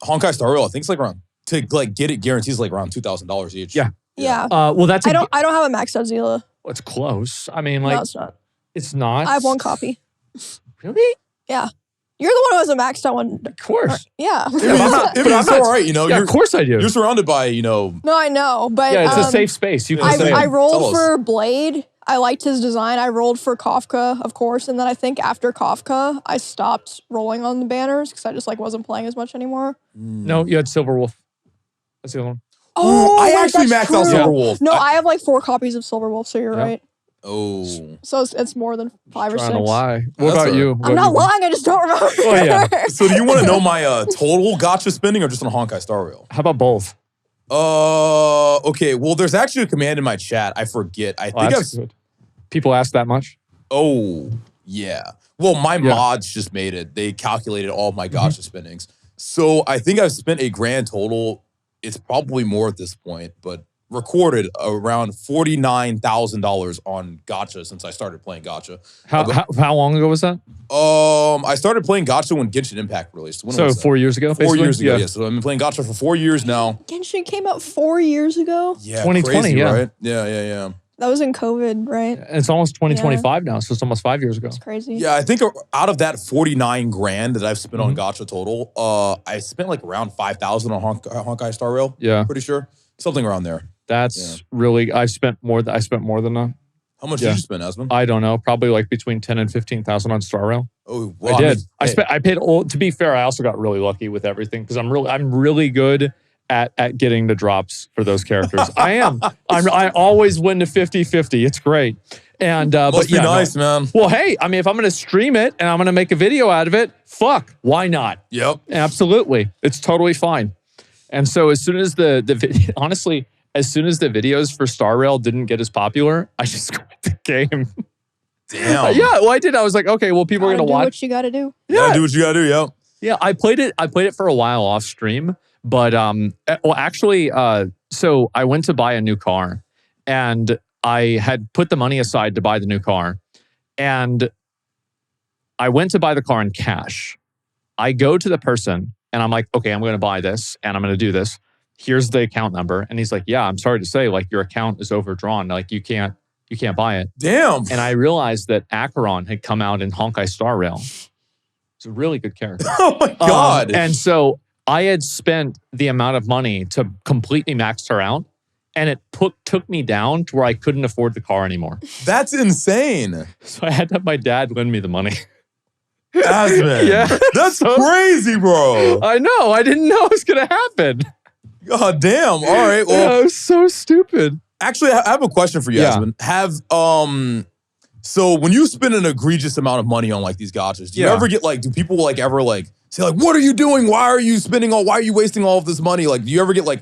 Honkai Star Rail, I think it's like around, to like get it guarantees like around $2,000 each. Yeah. Well, that's I don't have a maxed out Zila. Well, it's close. I mean, like, no, it's not. It's not. I have 1 copy. Really? Yeah. You're the one who has a maxed out one. Of course. Yeah. I mean, it's all right, you know. Yeah, of course I do. You're surrounded by, you know. No, I know, but Yeah, it's a safe space. You can say I it. rolled for Blade. I liked his design. I rolled for Kafka, of course, and then I think after Kafka, I stopped rolling on the banners because I just like wasn't playing as much anymore. No, you had Silverwolf. That's the other one. Oh, I actually that's maxed out true. Silverwolf. No, I have like 4 copies of Silverwolf, so you're right. Oh. So it's more than 5 or 6. Trying to lie. What That's about you? I'm not lying, I just don't remember. Oh, yeah. So do you want to know my total gacha spending or just on Honkai Star Rail? How about both? Okay. Well, there's actually a command in my chat. I forget. I think That's good. People ask that much? Oh, yeah. Well, my mods just made it. They calculated all of my gacha spendings. So I think I've spent a grand total. It's probably more at this point, but recorded around $49,000 on gacha since I started playing gacha. How long ago was that? I started playing gacha when Genshin Impact released. When So was that? 4 years ago? 4 years ago, Yeah. yeah. So I've been playing gacha for 4 years now. Genshin came out 4 years ago. Yeah, 2020, crazy, yeah. right? Yeah. That was in COVID, right? And it's almost 2025 now, so it's almost 5 years ago. It's crazy. Yeah, I think out of that 49 grand that I've spent on gacha total, I spent like around 5,000 on Honkai Star Rail. Yeah. Pretty sure. Something around there. That's really, I spent more than that. How much did you spend, Asmon? I don't know, probably like between 10 and 15,000 on Star Rail. Oh, well, I did. mean, I paid all, to be fair, I also got really lucky with everything because I'm really good at getting the drops for those characters. I am. I always win the 50-50. It's great. And must be nice, man. Well, hey, I mean, if I'm going to stream it and I'm going to make a video out of it, fuck, why not? Yep. Absolutely. It's totally fine. And so as soon as honestly, as soon as the videos for Star Rail didn't get as popular, I just quit the game. Damn. Yeah, well, I did. I was like, okay, well, people are going to watch. Do what you got to do. Yeah, do what you gotta do, yep. Yeah, I played it for a while off stream, but well, actually, so I went to buy a new car, and I had put the money aside to buy the new car, and I went to buy the car in cash. I go to the person, and I'm like, okay, I'm going to buy this, and I'm going to do this. Here's the account number, and he's like, yeah, I'm sorry to say, like your account is overdrawn, like you can't buy it. Damn. And I realized that Acheron had come out in Honkai Star Rail. It's a really good character. Oh my God. And so I had spent the amount of money to completely max her out, and it took me down to where I couldn't afford the car anymore. That's insane. So I had to have my dad lend me the money. Asmon. Yeah. That's crazy, bro. I know. I didn't know it was going to happen. God damn. All right. Well, Yeah, it was so stupid. actually, I have a question for you, Yeah. Asmon. So when you spend an egregious amount of money on like these gachas, do you ever get like, do people like ever like say like, what are you doing? Why are you wasting all of this money? Like, do you ever get like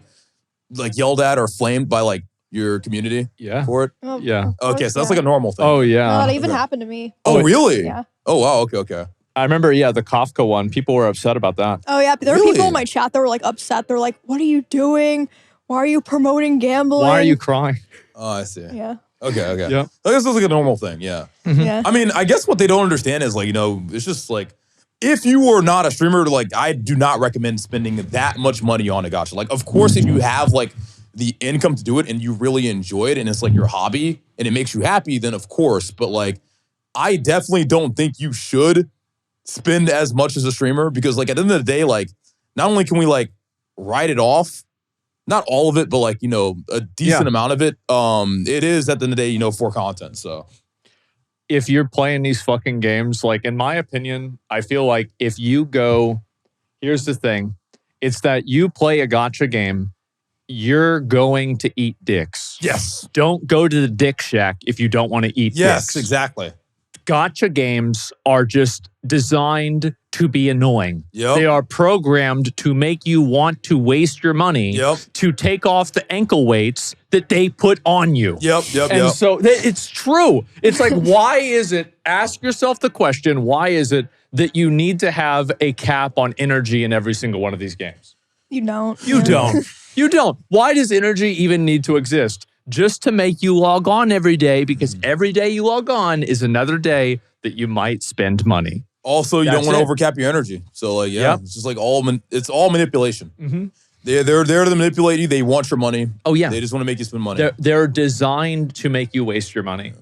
yelled at or flamed by like your community for it? Oh, Yeah. Okay, so that's like a normal thing. Oh, yeah. No, that even happened to me. Oh, really? Yeah. Oh, wow. Okay. I remember, the Kafka one. People were upset about that. Oh, yeah. There were Really? people in my chat that were like upset. They're like, what are you doing? Why are you promoting gambling? Why are you crying? Oh, I see. Yeah. Okay. Yeah. I guess that's like a normal thing. Yeah. Yeah. I mean, I guess what they don't understand is like, it's just like, if you are not a streamer, like I do not recommend spending that much money on a gacha. Like, of course, if you have like the income to do it and you really enjoy it and it's like your hobby and it makes you happy, then of course. But like, I definitely don't think you should spend as much as a streamer because like at the end of the day, like not only can we like write it off, not all of it, but like, a decent amount of it, it is at the end of the day, for content. So if you're playing these fucking games, like in my opinion, I feel like if you go, here's the thing, it's that you play a gacha game, you're going to eat dicks. yes. Don't go to the dick shack if you don't want to eat Yes, dicks. exactly. Gacha games are just designed to be annoying. Yep. They are programmed to make you want to waste your money to take off the ankle weights that they put on you. Yep. And so it's true. It's like, why is it, ask yourself the question, why is it that you need to have a cap on energy in every single one of these games? You don't. You don't. You don't. Why does energy even need to exist? Just to make you log on every day, because every day you log on is another day that you might spend money. Also, you don't want to overcap your energy. So like, it's just like it's all manipulation. They're there to manipulate you. They want your money. Oh yeah. They just want to make you spend money. They're designed to make you waste your money.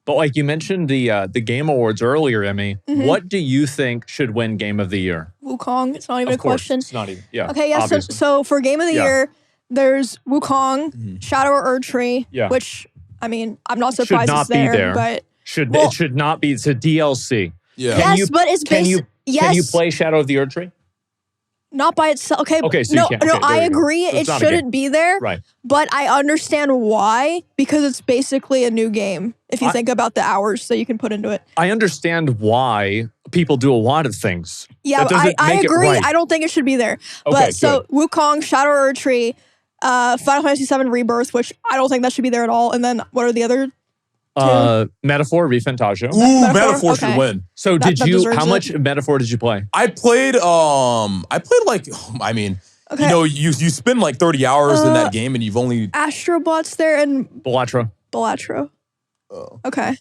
But like you mentioned the Game Awards earlier, Emmy. Mhm. What do you think should win Game of the Year? Wukong. It's not even Of a course, question. it's not even. Yeah. Okay, yeah. Obviously. So for Game of the Yeah. Year, there's Wukong, Mhm. Shadow or Erdtree, Yeah. which I mean, I'm not Should surprised not it's be there, there. but It should not be. It's a DLC. Yeah. Can yes, you- but it's Can based. you Yes, can you play Shadow of the Erdtree? not by itself. Okay, Okay, so no, you can't. no, Okay, I there you go. agree. So It it's not a shouldn't be there, Right. but I understand why because it's basically a new game. If you think about the hours that you can put into it. I understand why people do a lot of things. Yeah, That doesn't I make it agree. right. I don't think it should be there. Okay, But so Wukong, Shadow or Erdtree, Final Fantasy VII Rebirth, which I don't think that should be there at all. And then what are the other? Metaphor, Refantasio. Ooh, Metaphor? Metaphor should Okay. win. So That did you? deserves How it. much Metaphor did you play? I played like, I mean, Okay. you know, you spend like 30 hours in that game and you've only Astrobot's there and Belatra. Balatro. Oh. Okay.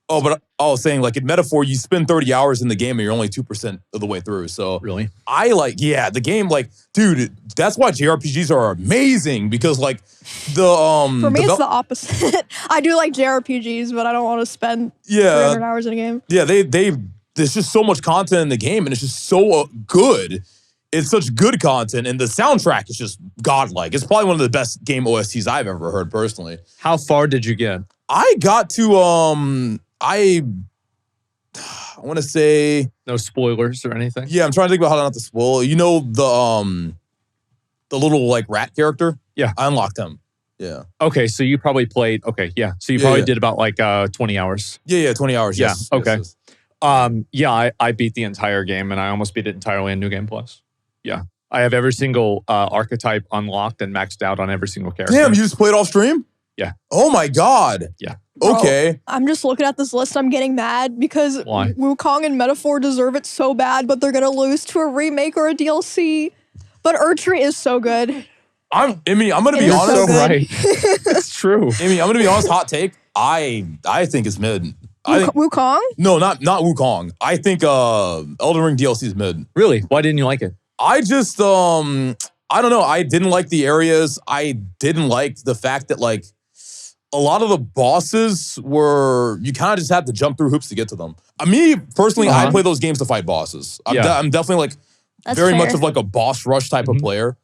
but I was saying like in Metaphor, you spend 30 hours in the game and you're only 2% of the way through. So Really? I like, yeah, the game, like, dude, that's why JRPGs are amazing because like the For me, it's the opposite. I do like JRPGs, but I don't want to spend 300 hours in a game. Yeah, there's just so much content in the game and it's just so good. It's such good content and the soundtrack is just godlike. It's probably one of the best game OSTs I've ever heard personally. How far did you get? I got to I want to say, No spoilers or anything? yeah, I'm trying to think about how not to spoil. You know the little like rat character? Yeah. I unlocked him. Yeah. Okay, so you probably played. Okay, yeah. So you Yeah, probably yeah. did about like 20 hours. Yeah, 20 hours. Yeah, Yes, okay. yes, yes. Yeah, I beat the entire game and I almost beat it entirely in New Game Plus. Yeah. I have every single archetype unlocked and maxed out on every single character. Damn, you just played off stream? Yeah. Oh my God. Yeah. Bro, Okay. I'm just looking at this list. I'm getting mad because Why? Wukong and Metaphor deserve it so bad, but they're going to lose to a remake or a DLC. But Erdtree is so good. I'm going to It be is honest. so good. right. It's true. Amy, I'm going to be honest, hot take. I think it's mid. I think, Wukong? no, not Wukong. I think Elden Ring DLC is mid. Really? Why didn't you like it? I just I don't know. I didn't like the areas. I didn't like the fact that like a lot of the bosses were you kind of just had to jump through hoops to get to them. Me personally, I play those games to fight bosses. I'm, Yeah. I'm definitely like That's very fair. much of like a boss rush type of player.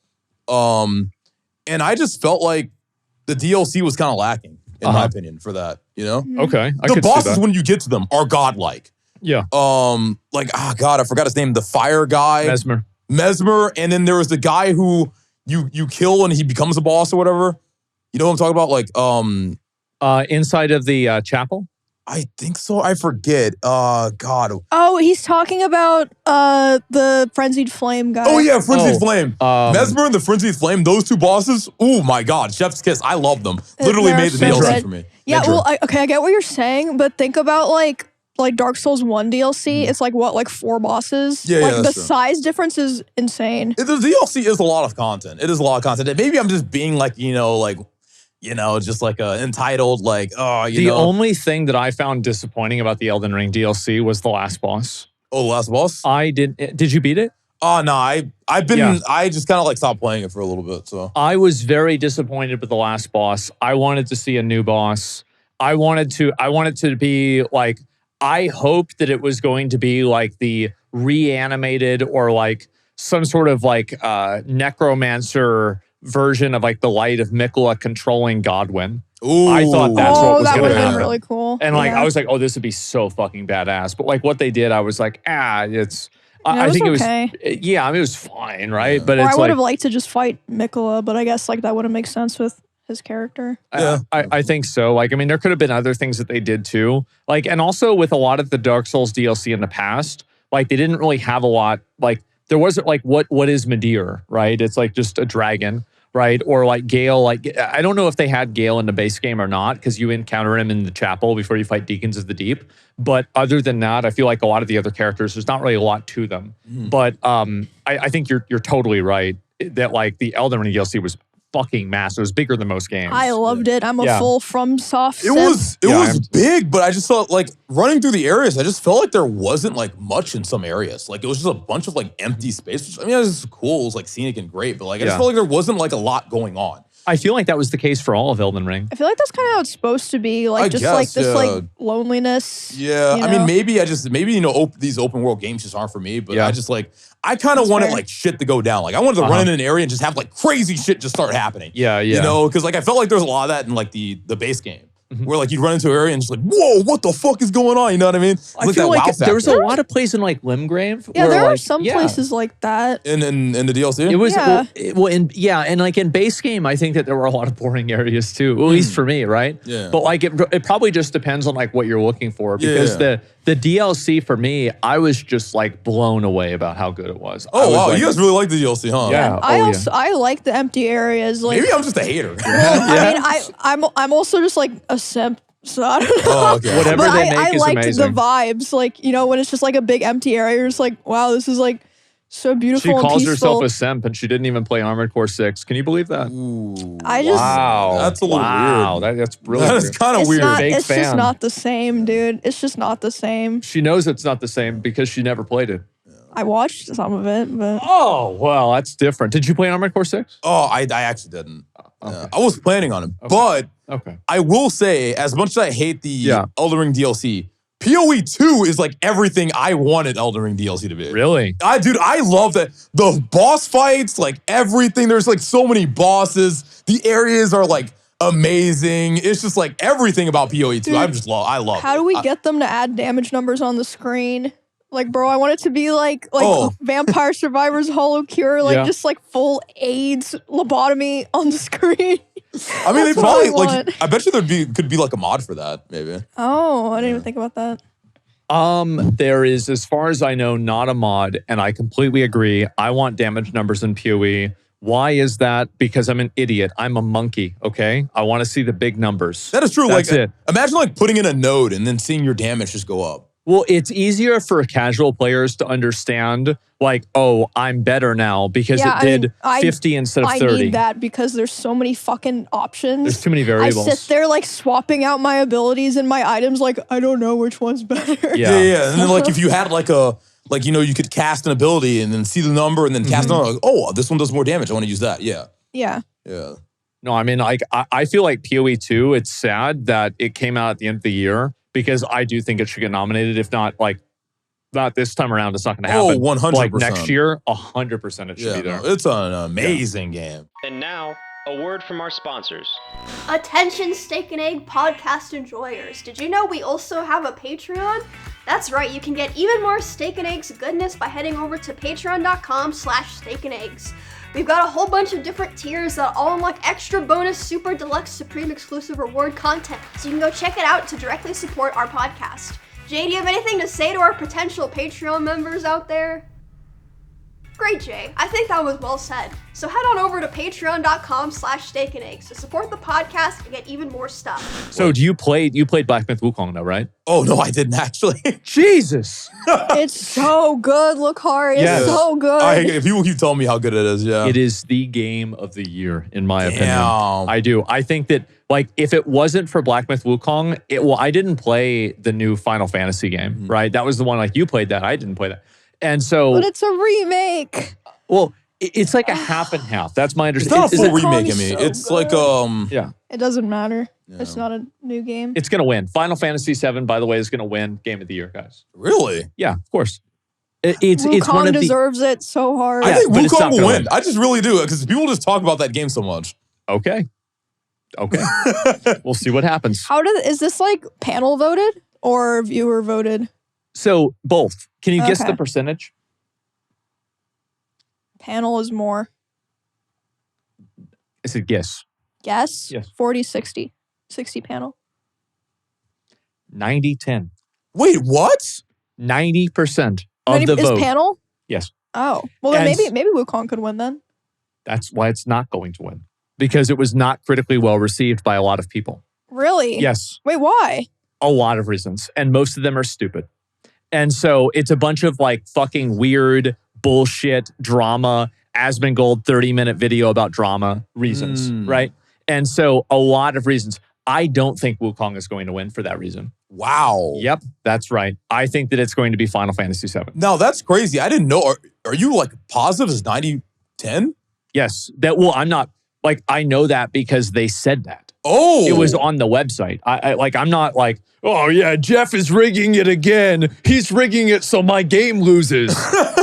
And I just felt like the DLC was kind of lacking in my opinion for that, you know? Okay. I The could see bosses that. when you get to them are godlike. Yeah. Like, oh God, I forgot his name. The fire guy. Mesmer. And then there was the guy who you kill and he becomes a boss or whatever. You know what I'm talking about? Like, Inside of the chapel? I think so. I forget. God. Oh, he's talking about the Frenzied Flame guy. Oh yeah, Frenzied Oh, Flame. Mesmer and the Frenzied Flame, those two bosses, oh my God, Chef's Kiss. I love them. Literally They're made the so DLC good. for me. Yeah, Midra. well, I get what you're saying, but think about like Dark Souls 1 DLC. It's like what, like 4 bosses? Yeah, like yeah, the that's true. size difference is insane. The DLC is a lot of content. It is a lot of content. And maybe I'm just being like, just like entitled, like, The only thing that I found disappointing about the Elden Ring DLC was the last boss. Oh, the last boss? Did you beat it? Oh no, I just kind of like stopped playing it for a little bit. So I was very disappointed with the last boss. I wanted to see a new boss. I wanted to be like, I hoped that it was going to be like the reanimated or like some sort of like necromancer version of like the Light of Mikola controlling Godwin. ooh, I thought that's what was that gonna would have been happen. really cool. And like, Yeah. I was like, oh, this would be so fucking badass. But like what they did, I was like, it's, Yeah, I think okay. it was, yeah, I mean, it was fine, right? Yeah. But Or I it's would like, have liked to just fight Mikola, but I guess like that wouldn't make sense with his character. Yeah. I think so. Like, I mean, there could have been other things that they did too. Like, and also with a lot of the Dark Souls DLC in the past, like they didn't really have a lot, like there wasn't like, what is Midir, right? It's like just a dragon, right? Or like Gale, like, I don't know if they had Gale in the base game or not, because you encounter him in the chapel before you fight Deacons of the Deep. But other than that, I feel like a lot of the other characters, there's not really a lot to them. But I think you're totally right that like the Elden Ring DLC was fucking massive. It was bigger than most games. I loved it. I'm a Yeah. full FromSoft It simp. was Yeah, I'm- big, but I just felt like running through the areas, I just felt like there wasn't like much in some areas. Like it was just a bunch of like empty space. Which, I mean, it was cool. It was like scenic and great, but like I just Yeah. felt like there wasn't like a lot going on. I feel like that was the case for all of Elden Ring. I feel like that's kind of how it's supposed to be. Like, just like this, like, loneliness. Yeah. you I mean, know? maybe, you know, these open world games just aren't for me, but Yeah. I kind of That's wanted fair. like shit to go down. Like I wanted to run in an area and just have like crazy shit just start happening. Yeah, yeah. You know, because like I felt like there was a lot of that in like the base game. Mhm. Where like you'd run into an area and just like, whoa, what the fuck is going on? You know what I mean? It's I feel that like wow there was a factor. lot of places in like Limgrave. Yeah, where, there are like, some yeah. places like that. in the DLC. It was Yeah. and like in base game, I think that there were a lot of boring areas too. At least for me, right? Yeah. But like it probably just depends on like what you're looking for because Yeah. the DLC for me, I was just like blown away about how good it was. I Oh was wow, like, you guys really like the DLC, huh? Yeah. I like the empty areas. Like, Maybe I'm just a hater. I mean, I'm also just like a simp. So I don't know. Oh, okay. Whatever But they make I is liked amazing. the vibes. Like, you know, when it's just like a big empty area, you're just like, wow, this is like so beautiful She and calls peaceful. herself a simp and she didn't even play Armored Core 6. Can you believe that? Ooh, I just- Wow. That's a little wow. weird. That's really That is weird. kind of It's weird. not. Fake It's just fan. not the same, dude. It's just not the same. She knows it's not the same because she never played it. I watched some of it, but Oh, well, that's different. Did you play Armored Core 6? Oh, I actually didn't. Okay. I was planning on it, but Okay. I will say, as much as I hate the Yeah. Elden Ring DLC, PoE 2 is like everything I wanted Elden Ring DLC to be. Really? Dude, I love that. The boss fights, like everything. There's like so many bosses. The areas are like amazing. It's just like everything about PoE 2. Dude, I love how it. do we get them to add damage numbers on the screen? Like, bro, I want it to be like Oh. Vampire Survivors Hollow Cure, like Yeah. just like full AIDS lobotomy on the screen. I mean, they That's what probably I like. want. I bet you could be like a mod for that, maybe. Oh, I didn't even think about that. There is, as far as I know, not a mod, and I completely agree. I want damage numbers in PoE. Why is that? Because I'm an idiot. I'm a monkey, okay? I want to see the big numbers. That is true. That's like, it. imagine like putting in a node and then seeing your damage just go up. Well, it's easier for casual players to understand, like, oh, I'm better now because Yeah, it did I mean, 50 instead of I 30. need that because there's so many fucking options. There's too many I variables. sit there like swapping out my abilities and my items like I don't know which one's better. Yeah. Yeah. And then like if you had like you know, you could cast an ability and then see the number and then cast another, like, oh, this one does more damage. I want to use that. Yeah. Yeah. Yeah. No, I mean, like, I feel like PoE 2, it's sad that it came out at the end of the year because I do think it should get nominated. If not, like, not this time around, it's not going to happen. 100%. Like next year, 100% it should be there. No, it's an amazing game. And now, a word from our sponsors. Attention Steak and Egg podcast enjoyers. Did you know we also have a Patreon? That's right, you can get even more Steak and Eggs goodness by heading over to patreon.com/steakandeggs. We've got a whole bunch of different tiers that all unlock extra bonus, super deluxe, supreme exclusive reward content, so you can go check it out to directly support our podcast. Jay, do you have anything to say to our potential Patreon members out there? Great, Jay. I think that was well said. So head on over to patreon.com/steakandeggs to support the podcast and get even more stuff. So you played Black Myth Wukong though, right? Oh, no, I didn't actually. Jesus. It's so good, Lacari. It's Yes. so good. People keep telling me how good it is. Yeah. It is the game of the year, in my opinion. Damn. I do. I think that, like, if it wasn't for Black Myth Wukong, I didn't play the new Final Fantasy game, right? That was the one, like, you played that. I didn't play that. And so, But it's a remake. well, it's like a half and half. That's my It's understanding. not a Is full it- remake, I Wukong's mean. so It's like, good. Yeah. It doesn't matter. Yeah. It's not a new game. It's going to win. Final Fantasy VII, by the way, is going to win Game of the Year, guys. really? Yeah, of course. It's one Wukong of the... deserves it so hard. I Yeah, think but it's not Wukong will gonna win. win. I just really do, because people just talk about that game so much. Okay. We'll see what happens. Is this like panel voted or viewer voted? So, both. Can you guess Okay. the percentage? Panel is more. I said guess. Guess? Yes. 40-60. 60 panel. 90-10. Wait, what? 90% of the is vote. panel? Yes. Oh. Well, then And- maybe Wukong could win then. That's why it's not going to win. Because it was not critically well received by a lot of people. Really? Yes. Wait, why? A lot of reasons. And most of them are stupid. And so it's a bunch of like fucking weird bullshit drama, Asmongold 30-minute video about drama reasons, right? And so a lot of reasons. I don't think Wukong is going to win for that reason. Wow. Yep, that's right. I think that it's going to be Final Fantasy VII. Now, that's crazy. I didn't know. Are you like positive it's 90-10? Yes. I'm not Like, I know that because they said that. Oh. It was on the website. I'm not like, oh yeah, Jeff is rigging it again. He's rigging it so my game loses.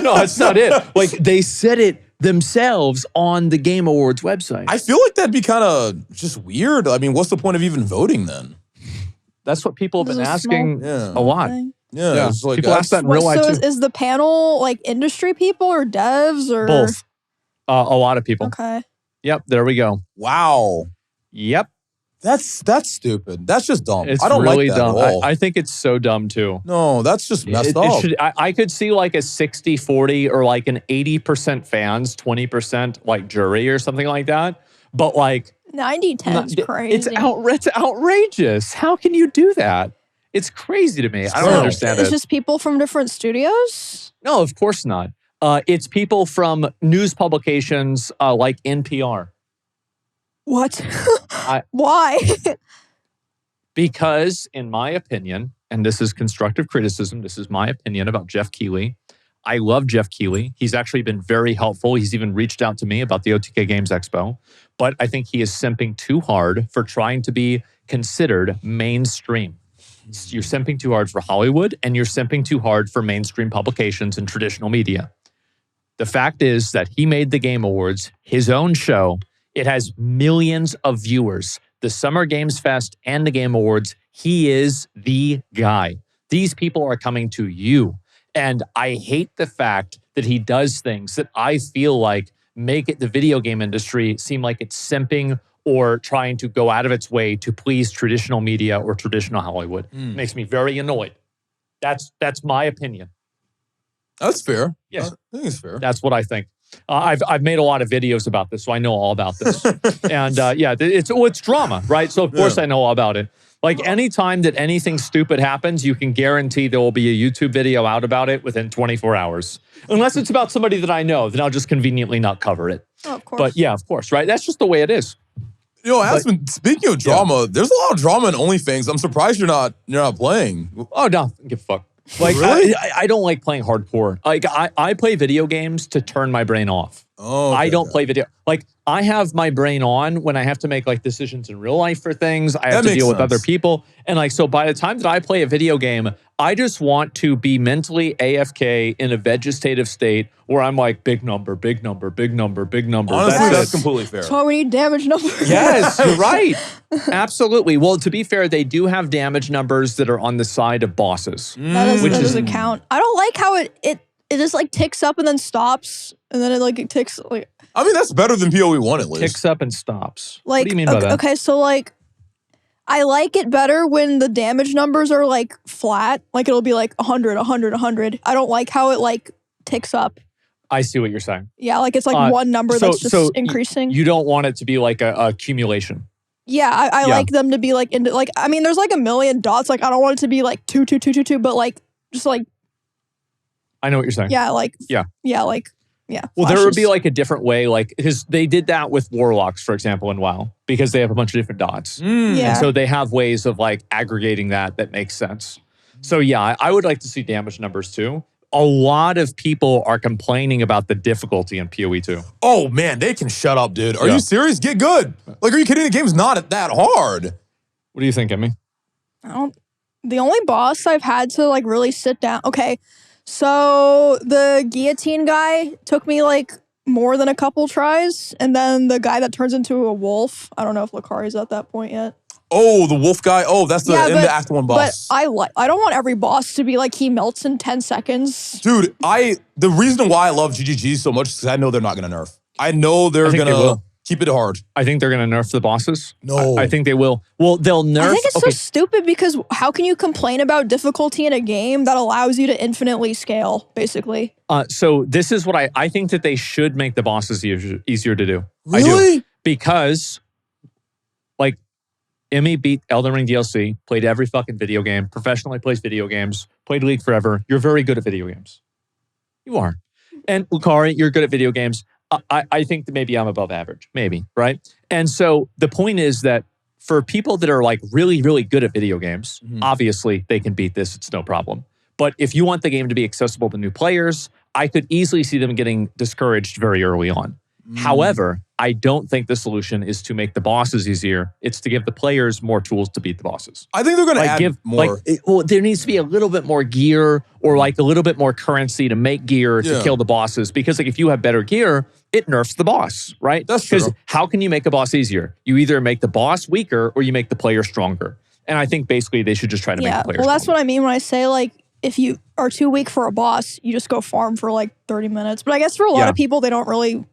No, that's not it. Like, they said it themselves on the Game Awards website. I feel like that'd be kind of just weird. I mean, what's the point of even voting then? That's what people have been asking a lot. Yeah. It's like, people ask that in real life too. Is the panel like industry people or devs or both? A lot of people. Okay. Yep, there we go. Wow. Yep. That's stupid. That's just dumb. It's I don't really like that dumb. at all. I think it's so dumb too. No, that's just messed up. I could see like a 60-40 or like an 80% fans, 20% like jury or something like that. But like 90-10 is crazy. It's outrageous. How can you do that? It's crazy to me. I don't understand it. It's just people from different studios? No, of course not. It's people from news publications like NPR. What? Why? Because, in my opinion, and this is constructive criticism, this is my opinion about Jeff Keighley. I love Jeff Keighley. He's actually been very helpful. He's even reached out to me about the OTK Games Expo. But I think he is simping too hard for trying to be considered mainstream. You're simping too hard for Hollywood, and you're simping too hard for mainstream publications and traditional media. The fact is that he made the Game Awards his own show. It has millions of viewers. The Summer Games Fest and the Game Awards, he is the guy. These people are coming to you. And I hate the fact that he does things that I feel like make it the video game industry seem like it's simping or trying to go out of its way to please traditional media or traditional Hollywood. Makes me very annoyed. That's my opinion. That's fair. Yeah. I think it's fair. That's what I think. I've made a lot of videos about this, so I know all about this. And it's drama, right? So of course I know all about it. Like anytime that anything stupid happens, you can guarantee there will be a YouTube video out about it within 24 hours. Unless it's about somebody that I know, then I'll just conveniently not cover it. Oh, of course. But yeah, of course, right? That's just the way it is. You know, Asmon, speaking of drama, there's a lot of drama in OnlyFangs. I'm surprised you're not playing. Oh, no, give a fuck. Like, really? I don't like playing hardcore. Like, I play video games to turn my brain off. Oh, okay, I don't play video. Like, I have my brain on when I have to make like decisions in real life for things. I have to deal with other people. And like, so by the time that I play a video game, I just want to be mentally AFK in a vegetative state where I'm like, big number, big number, big number, big number. Honestly, that's completely fair. That's why we need damage numbers. Yes, you're right. Absolutely. Well, to be fair, they do have damage numbers that are on the side of bosses. That doesn't count. I don't like how it just like ticks up and then stops. And then it ticks like... I mean, that's better than PoE 1 at least. Ticks up and stops. Like, what do you mean by that? Okay, so like, I like it better when the damage numbers are like flat. Like it'll be like 100, 100, 100. I don't like how it like ticks up. I see what you're saying. Yeah, like it's like one number that's just increasing. You don't want it to be like a accumulation. Yeah, I like them to be like, I mean, there's like a million dots. Like I don't want it to be like 2, 2, 2, 2, 2, but like, just like. I know what you're saying. Yeah, like. Yeah. Yeah, like. Yeah. Well, there would be like a different way, like they did that with Warlocks, for example, in WoW, because they have a bunch of different dots. Yeah. And so they have ways of like aggregating that makes sense. So yeah, I would like to see damage numbers too. A lot of people are complaining about the difficulty in PoE 2. Oh man, they can shut up, dude. Are you serious? Get good. Like, are you kidding? The game's not that hard. What do you think, Emmy? The only boss I've had to like really sit down. Okay. So the guillotine guy took me like more than a couple tries. And then the guy that turns into a wolf, I don't know if Lacari's at that point yet. Oh, the wolf guy. Oh, that's the Act 1 boss. But I don't want every boss to be like he melts in 10 seconds. Dude, the reason why I love GGG so much is because I know they're not going to nerf. I know they're going to keep it hard. I think they're going to nerf the bosses. No. I think they will. Well, they'll nerf. I think it's so stupid because how can you complain about difficulty in a game that allows you to infinitely scale, basically? So this is what I think that they should make the bosses easier to do. Really? I do. Because, like, Emmy beat Elden Ring DLC, played every fucking video game, professionally plays video games, played League forever. You're very good at video games. You are. And Lacari, you're good at video games. I think that maybe I'm above average. Maybe, right? And so the point is that for people that are like really, really good at video games, obviously they can beat this. It's no problem. But if you want the game to be accessible to new players, I could easily see them getting discouraged very early on. However, I don't think the solution is to make the bosses easier. It's to give the players more tools to beat the bosses. I think they're going to add more. Well, there needs to be a little bit more gear or like a little bit more currency to make gear to kill the bosses. Because like if you have better gear, it nerfs the boss, right? That's true. Because how can you make a boss easier? You either make the boss weaker or you make the player stronger. And I think basically they should just try to make the player well, that's stronger. what I mean when I say like, if you are too weak for a boss, you just go farm for like 30 minutes. But I guess for a lot of people, they don't really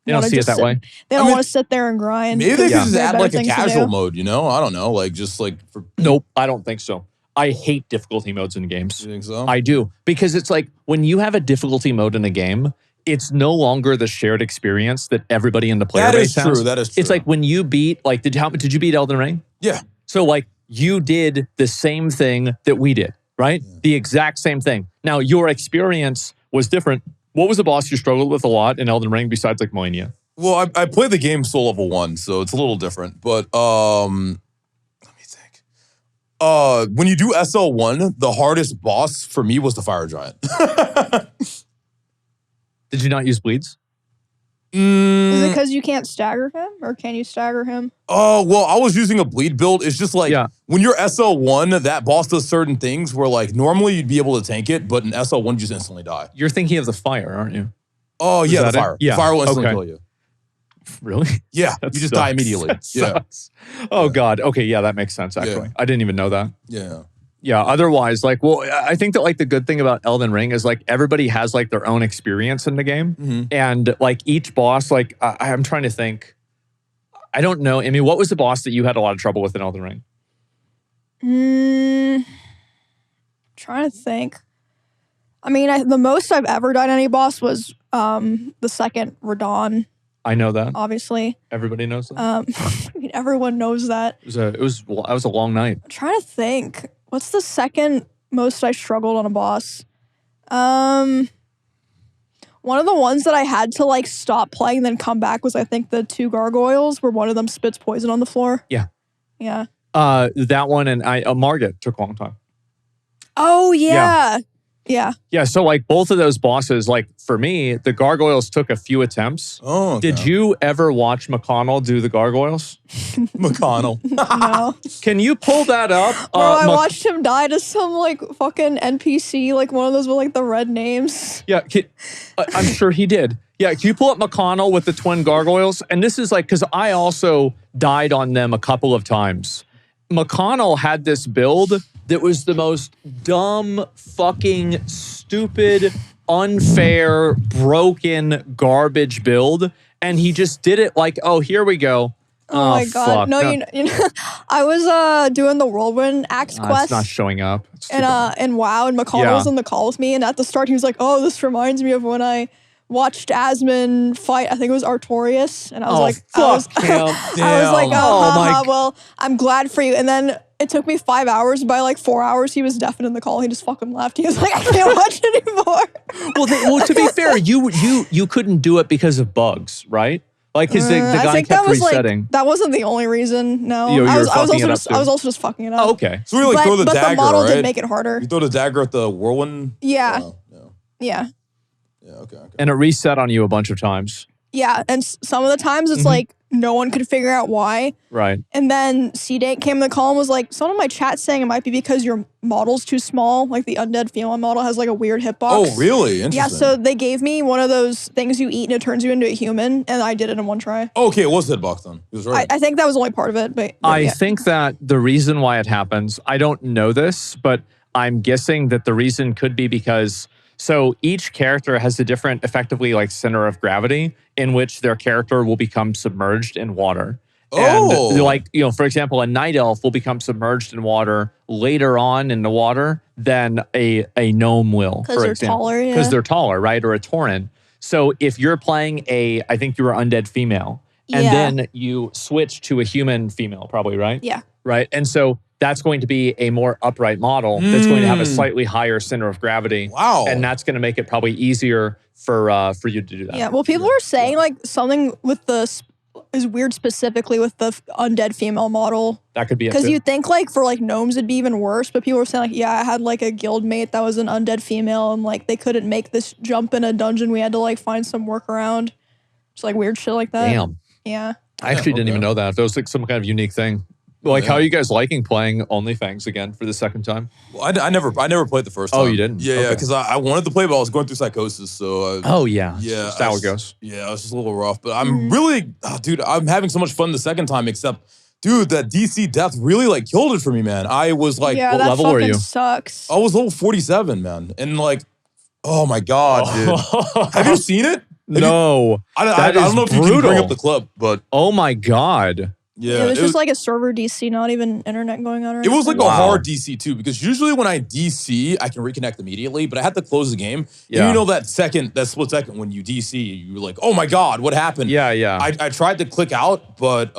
They don't see it that way. They don't want to sit there and grind. Maybe they could just add like a things to casual do. mode, you know? I don't know. Like just like for Nope, I don't think so. I hate difficulty modes in games. You think so? I do. Because it's like when you have a difficulty mode in a game, it's no longer the shared experience that everybody in the player base has. That is true. That is true. It's like when you beat, like, did you beat Elden Ring? Yeah. So like you did the same thing that we did, right? Yeah. The exact same thing. Now your experience was different. What was the boss you struggled with a lot in Elden Ring besides like Millennia? Well, I played the game soul level 1, so it's a little different. But let me think. When you do SL1, the hardest boss for me was the fire giant. Did you not use bleeds? Is it because you can't stagger him, or can you stagger him? Oh, well, I was using a bleed build. It's just like when you're SL1, that boss does certain things where like normally you'd be able to tank it, but in SL1 you just instantly die. You're thinking of the fire, aren't you? Oh, yeah, the fire. Yeah. The fire will instantly kill you. Really? Yeah, you just die immediately. Yeah. Oh, God. Okay, yeah, that makes sense, actually. I didn't even know that. Yeah. Yeah, otherwise, like, well, I think that, like, the good thing about Elden Ring is, like, everybody has, like, their own experience in the game. Mm-hmm. And, like, each boss, like, I'm trying to think. I don't know. I mean, what was the boss that you had a lot of trouble with in Elden Ring? Trying to think. I mean, the most I've ever done any boss was the second Radon. I know that. Obviously. Everybody knows that. I mean, everyone knows that. It was a long night. I'm trying to think. What's the second most I struggled on a boss? One of the ones that I had to like stop playing and then come back was I think the 2 gargoyles where one of them spits poison on the floor. Yeah. Yeah. That one and Margit took a long time. Oh yeah. Yeah. Yeah, so like both of those bosses, like for me, the gargoyles took a few attempts. Oh, okay. Did you ever watch McConnell do the gargoyles? McConnell. No. Can you pull that up? Bro, I watched him die to some like fucking NPC, like one of those with like the red names. Yeah, I'm sure he did. Yeah, can you pull up McConnell with the twin gargoyles? And this is like, because I also died on them a couple of times. McConnell had this build that was the most dumb, fucking, stupid, unfair, broken, garbage build. And he just did it like, oh, here we go. Oh my God. Fuck. No, you know, I was doing the Whirlwind Axe quest. It's not showing up. And WoW, and McConnell was on the call with me. And at the start, he was like, oh, this reminds me of when I watched Asmon fight, I think it was Artorias. And I was like, I was like, well, I'm glad for you. And then it took me 5 hours. By like 4 hours, he was deaf and in the call. He just fucking left. He was like, I can't watch it anymore. Well, to be fair, you couldn't do it because of bugs, right? Like, because the guy kept resetting. Like, that wasn't the only reason. No, I was also just fucking it up. Oh, okay. So we like throw the dagger, but the model right? did make it harder. You throw the dagger at the whirlwind. Yeah. Yeah. Okay. And it reset on you a bunch of times. Yeah, and some of the times it's like no one could figure out why. Right. And then C-Date came in the call and was like, someone in my chat saying it might be because your model's too small. Like the undead female model has like a weird hitbox. Oh, really? Interesting. Yeah, so they gave me one of those things you eat and it turns you into a human, and I did it in one try. Okay, it was hitbox then. It was right. I think that was only part of it, but I think that the reason why it happens, I don't know this, but I'm guessing that the reason could be because so each character has a different, effectively like center of gravity in which their character will become submerged in water. Oh. And like, you know, for example, a night elf will become submerged in water later on in the water than a gnome will, for example. Because they're taller, right? Or a tauren. So if you're playing I think you were undead female, and then you switch to a human female, probably, right? Yeah. Right? And so that's going to be a more upright model that's going to have a slightly higher center of gravity. Wow. And that's going to make it probably easier for you to do that. Yeah, well, people are saying like something with is weird specifically with the undead female model. That could be it because too. you think like for like gnomes it'd be even worse, but people were saying like, yeah, I had like a guild mate that was an undead female and like they couldn't make this jump in a dungeon. We had to like find some workaround. Just like weird shit like that. Damn. Yeah. I actually didn't even know that. That was like some kind of unique thing. Like, how are you guys liking playing OnlyFangs again for the second time? Well, I never played the first time. Oh, you didn't? Yeah, because I wanted to play, but I was going through psychosis. So Yeah. That's how it goes. Yeah, it was just a little rough. But I'm really, dude, I'm having so much fun the second time. Except, dude, that DC death really like killed it for me, man. I was like, yeah, what that level were fucking you? sucks. I was level 47, man, and like, oh my god, dude, have you seen it? No. I don't know if you can bring up the clip, but oh my god. yeah, It was just like a server DC, not even internet going on. Or it was like anything. a hard DC too, because usually when I DC, I can reconnect immediately, but I had to close the game. Yeah. And you know that split second when you DC, you're like, oh my god, what happened? Yeah. I tried to click out, but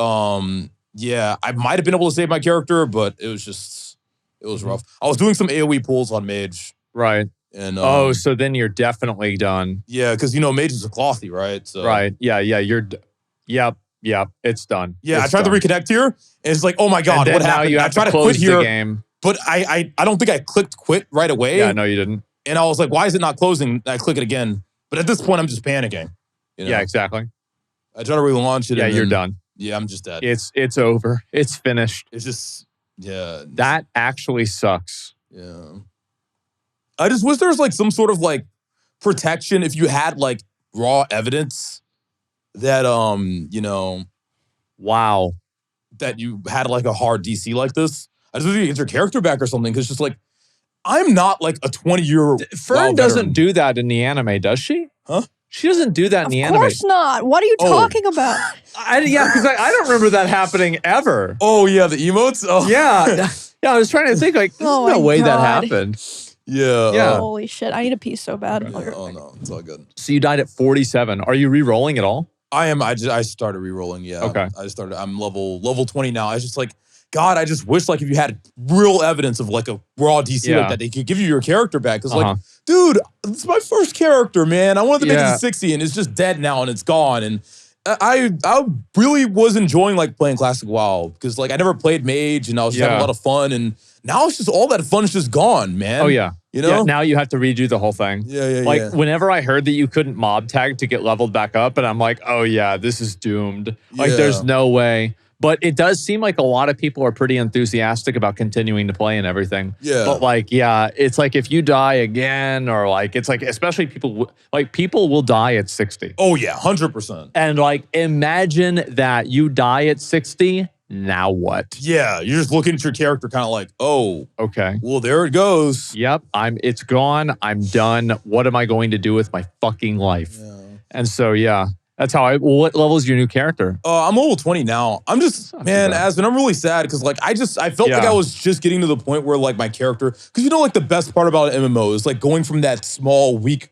yeah, I might have been able to save my character, but it was rough. I was doing some AoE pulls on Mage. Right. And so then you're definitely done. yeah, because Mage is a clothy, right? So Right. Yeah. Yep. It's done. yeah, It's I tried done. to reconnect here, and it's like, oh my god, And then what now happened? you I have tried to to quit close here, the game. but I don't think I clicked quit right away. Yeah, no, you didn't. And I was like, why is it not closing? I click it again. But at this point, I'm just panicking. Yeah, exactly. I try to relaunch it. Yeah, and you're then- done. Yeah, I'm just dead. It's over. It's finished. It's just, yeah. That actually sucks. Yeah. I just wish there was like some sort of like protection if you had like raw evidence that, Wow. that you had like a hard DC like this. I just wish you could get your character back or something. Cause just like, I'm not like a 20-year Fern doesn't do that in the anime, does she? Huh? She doesn't do that in the Of anime. course not. What are you Oh. talking about? Yeah, because I don't remember that happening ever. Oh yeah, the emotes? Oh. Yeah. Yeah, I was trying to think like, there's Oh no my way that God. happened. Yeah. Yeah. Holy shit! I need a pee so bad. Oh no, it's all good. So you died at 47. Are you re-rolling at all? I am. I started re-rolling. Yeah. Okay. I'm level 20 now. I was just like, God, I just wish like if you had real evidence of like a raw DC Yeah. like that, they could give you your character back. Cause Uh-huh. like, dude, it's my first character, man. I wanted to make it Yeah. to 60 and it's just dead now and it's gone. And I really was enjoying like playing Classic WoW because like I never played Mage and I was just having a Yeah. lot of fun. And now it's just all that fun's just gone, man. Oh yeah. You know? Yeah, now you have to redo the whole thing. Yeah. Like whenever I heard that you couldn't mob tag to get leveled back up, and I'm like, oh yeah, this is doomed. Like Yeah. there's no way. But it does seem like a lot of people are pretty enthusiastic about continuing to play and everything. Yeah. But like, yeah, it's like if you die again, or like, it's like, especially people will die at 60. Oh yeah, 100%. And like, imagine that you die at 60. Now what? Yeah, you're just looking at your character kind of like, oh, Okay. well, there it goes. Yep. It's gone. I'm done. What am I going to do with my fucking life? Yeah. And so, yeah, that's how what level is your new character? I'm level 20 now. I'm just, not man, too bad. Asmon, I'm really sad because like I felt like Yeah. I was just getting to the point where like my character, because like the best part about an MMO is like going from that small, weak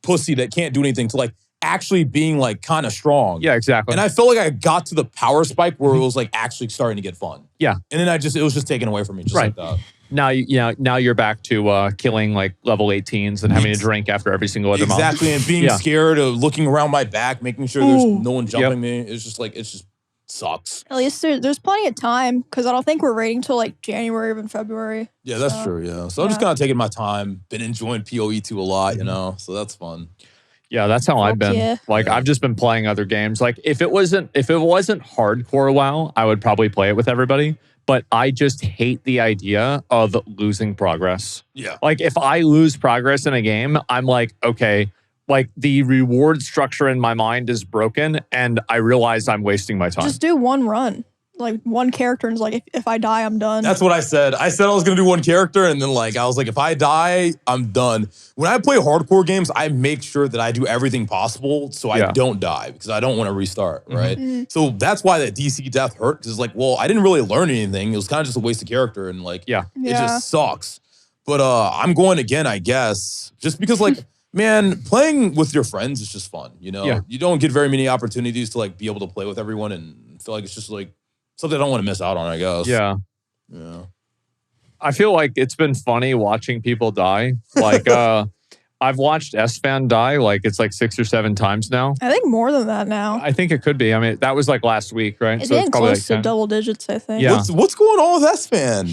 pussy that can't do anything to like actually being like kind of strong. Yeah, exactly. And I felt like I got to the power spike where it was like actually starting to get fun. Yeah. And then it was just taken away from me just Right. like that. Now you're back to killing like level 18s and having to drink after every single other month. Exactly. And being Yeah. scared of looking around my back, making sure there's no one jumping me. It's just like, sucks. At least there's plenty of time because I don't think we're raiding till like January or even February. Yeah, that's So, true. Yeah. So I'm just yeah. kind of taking my time, been enjoying PoE2 a lot, so that's fun. Yeah, that's how I've been. yeah. Like I've just been playing other games. Like if it wasn't hardcore WoW, I would probably play it with everybody. But I just hate the idea of losing progress. Yeah. Like if I lose progress in a game, I'm like, okay, like the reward structure in my mind is broken and I realize I'm wasting my time. Just do one run, like one character, and it's like if I die, I'm done. That's what I said. I said I was going to do one character, and then like I was like, if I die, I'm done. When I play hardcore games, I make sure that I do everything possible so I Yeah. don't die because I don't want to restart, right? So that's why that DC death hurt because it's like, well, I didn't really learn anything. It was kind of just a waste of character, and like, Yeah. it Yeah. just sucks. But I'm going again, I guess, just because like, man, playing with your friends is just fun. Yeah. You don't get very many opportunities to like be able to play with everyone, and feel like it's just like something I don't want to miss out on, I guess. Yeah. Yeah. I feel like it's been funny watching people die. Like I've watched S-Fan die like it's like 6 or 7 times now. I think more than that now. I think it could be. I mean, that was like last week, right? It's So getting probably close like to 10. double digits, I think. Yeah. What's going on with S-Fan?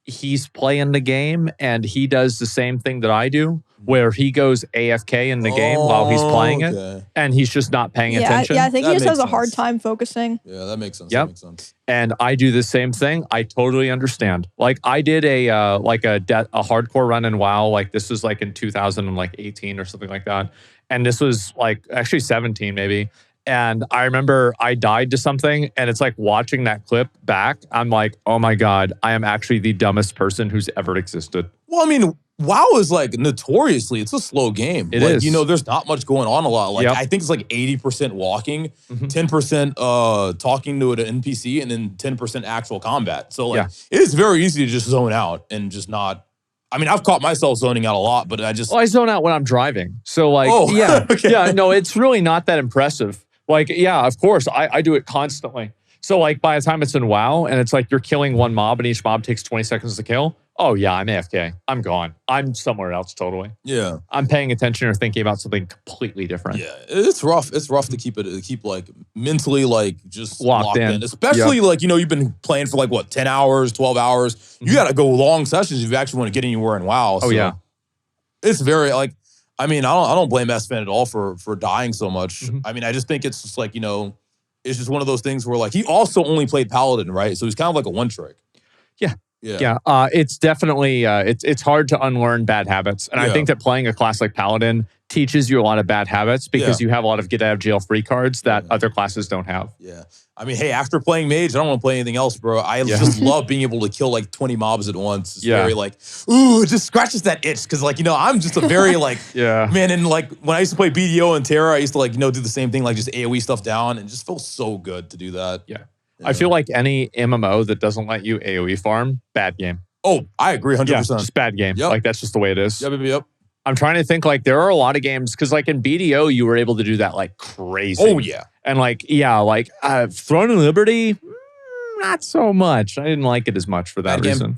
He's playing the game and he does the same thing that I do, where he goes AFK in the game while he's playing it, and he's just not paying attention. Yeah, I think That he just has makes a hard sense. time focusing. Yeah, that makes sense. Yep. That makes sense. And I do the same thing. I totally understand. Like I did a hardcore run in WoW. Like this was like in 2018 or something like that. And this was like actually 17 maybe. And I remember I died to something, and it's like watching that clip back. I'm like, oh my God, I am actually the dumbest person who's ever existed. Well, I mean, WoW is like notoriously, it's a slow game. It like, is. You know, there's not much going on a lot. Like, Yep. I think it's like 80% walking, 10% talking to an NPC, and then 10% actual combat. So, like, it is very easy to just zone out and just not. I mean, I've caught myself zoning out a lot, but I just. Well, I zone out when I'm driving. So, like, okay. yeah, no, it's really not that impressive. Like, yeah, of course, I do it constantly. So, like, by the time it's in WoW and it's like you're killing one mob and each mob takes 20 seconds to kill, oh, yeah, I'm AFK. I'm gone. I'm somewhere else totally. Yeah. I'm paying attention or thinking about something completely different. Yeah, it's rough. It's rough to keep like mentally like just Locked in. Especially like, you know, you've been playing for like what, 10 hours, 12 hours. You got to go long sessions if you actually want to get anywhere in WoW. Oh, yeah. It's very like, I mean, I don't blame Asmon at all for dying so much. I mean, I just think it's just like, you know, it's just one of those things where like he also only played Paladin, right? So he's kind of like a one trick. Yeah. It's definitely it's hard to unlearn bad habits, and I think that playing a class like Paladin teaches you a lot of bad habits because you have a lot of get out of jail free cards that other classes don't have. Yeah. I mean, hey, after playing Mage, I don't want to play anything else, bro. I just love being able to kill like 20 mobs at once. It's very like, ooh, it just scratches that itch. Cause like, you know, I'm just a very like, man, and like when I used to play BDO and Terra, I used to like, you know, do the same thing, like just AoE stuff down, and it just feels so good to do that. Yeah. I feel like any MMO that doesn't let you AoE farm, bad game. Oh, I agree 100%. Yeah, just bad game. Like that's just the way it is. Yep. I'm trying to think like there are a lot of games because like in BDO you were able to do that like crazy. Oh yeah. And like Throne of Liberty, not so much. I didn't like it as much for that reason.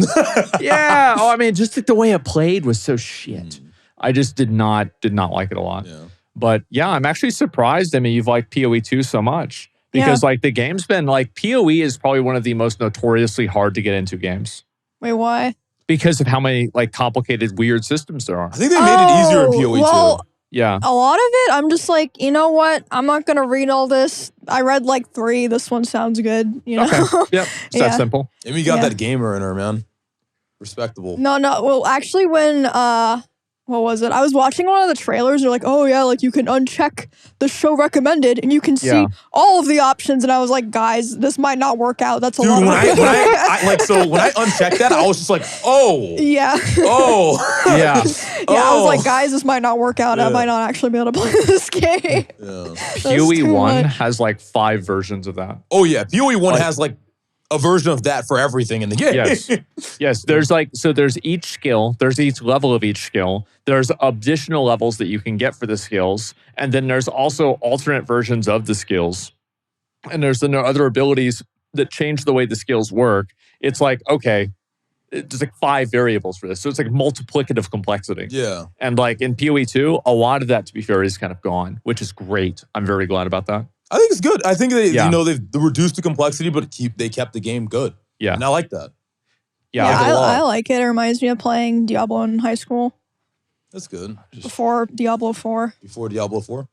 Yeah. Oh, I mean, just like the way it played was so shit. I just did not like it a lot. Yeah. But yeah, I'm actually surprised. I mean, you've liked PoE 2 so much because like the game's been like PoE is probably one of the most notoriously hard to get into games. Wait, why? Because of how many like complicated, weird systems there are. I think they made it easier in PoE 2. Yeah. A lot of it, I'm just like, you know what? I'm not going to read all this. I read like 3. This one sounds good, you know? Okay. Yep. It's that simple. Amy got that gamer in her, man. Respectable. No. Well, actually, when, what was it? I was watching one of the trailers. They're like, oh, yeah, like you can uncheck the show recommended and you can see all of the options. And I was like, guys, this might not work out. That's a lot of work. When I unchecked that, I was just like, oh. Yeah. Oh. Yeah. I was like, guys, this might not work out. I might not actually be able to play this game. PoE 1 has like 5 versions of that. Oh, yeah. PoE 1 has like a version of that for everything in the game. Yes. There's like, so there's each skill, there's each level of each skill. There's additional levels that you can get for the skills. And then there's also alternate versions of the skills. And there's other abilities that change the way the skills work. It's like, okay, there's like 5 variables for this. So it's like multiplicative complexity. Yeah. And like in PoE 2, a lot of that, to be fair, is kind of gone, which is great. I'm very glad about that. I think it's good. I think they, you know, they've reduced the complexity, but they kept the game good. Yeah. And I like that. Yeah, I like it. It reminds me of playing Diablo in high school. That's good. Before Diablo 4. Before Diablo 4?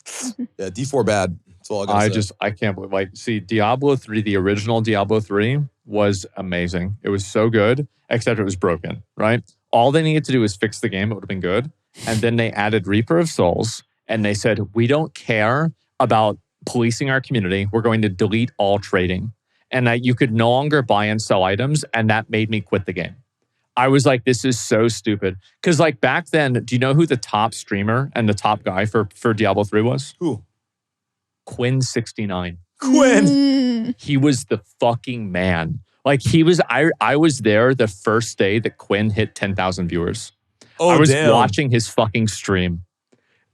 Yeah, D4 bad. That's all I gotta say. I can't believe, like, see, Diablo 3, the original Diablo 3 was amazing. It was so good, except it was broken, right? All they needed to do was fix the game. It would have been good. And then they added Reaper of Souls, and they said, we don't care about policing our community. We're going to delete all trading. And that you could no longer buy and sell items, and that made me quit the game. I was like, this is so stupid. Because like back then, do you know who the top streamer and the top guy for Diablo 3 was? Who? Quinn69. Quinn! He was the fucking man. Like he was, I was there the first day that Quinn hit 10,000 viewers. Oh, I was damn. watching his fucking stream.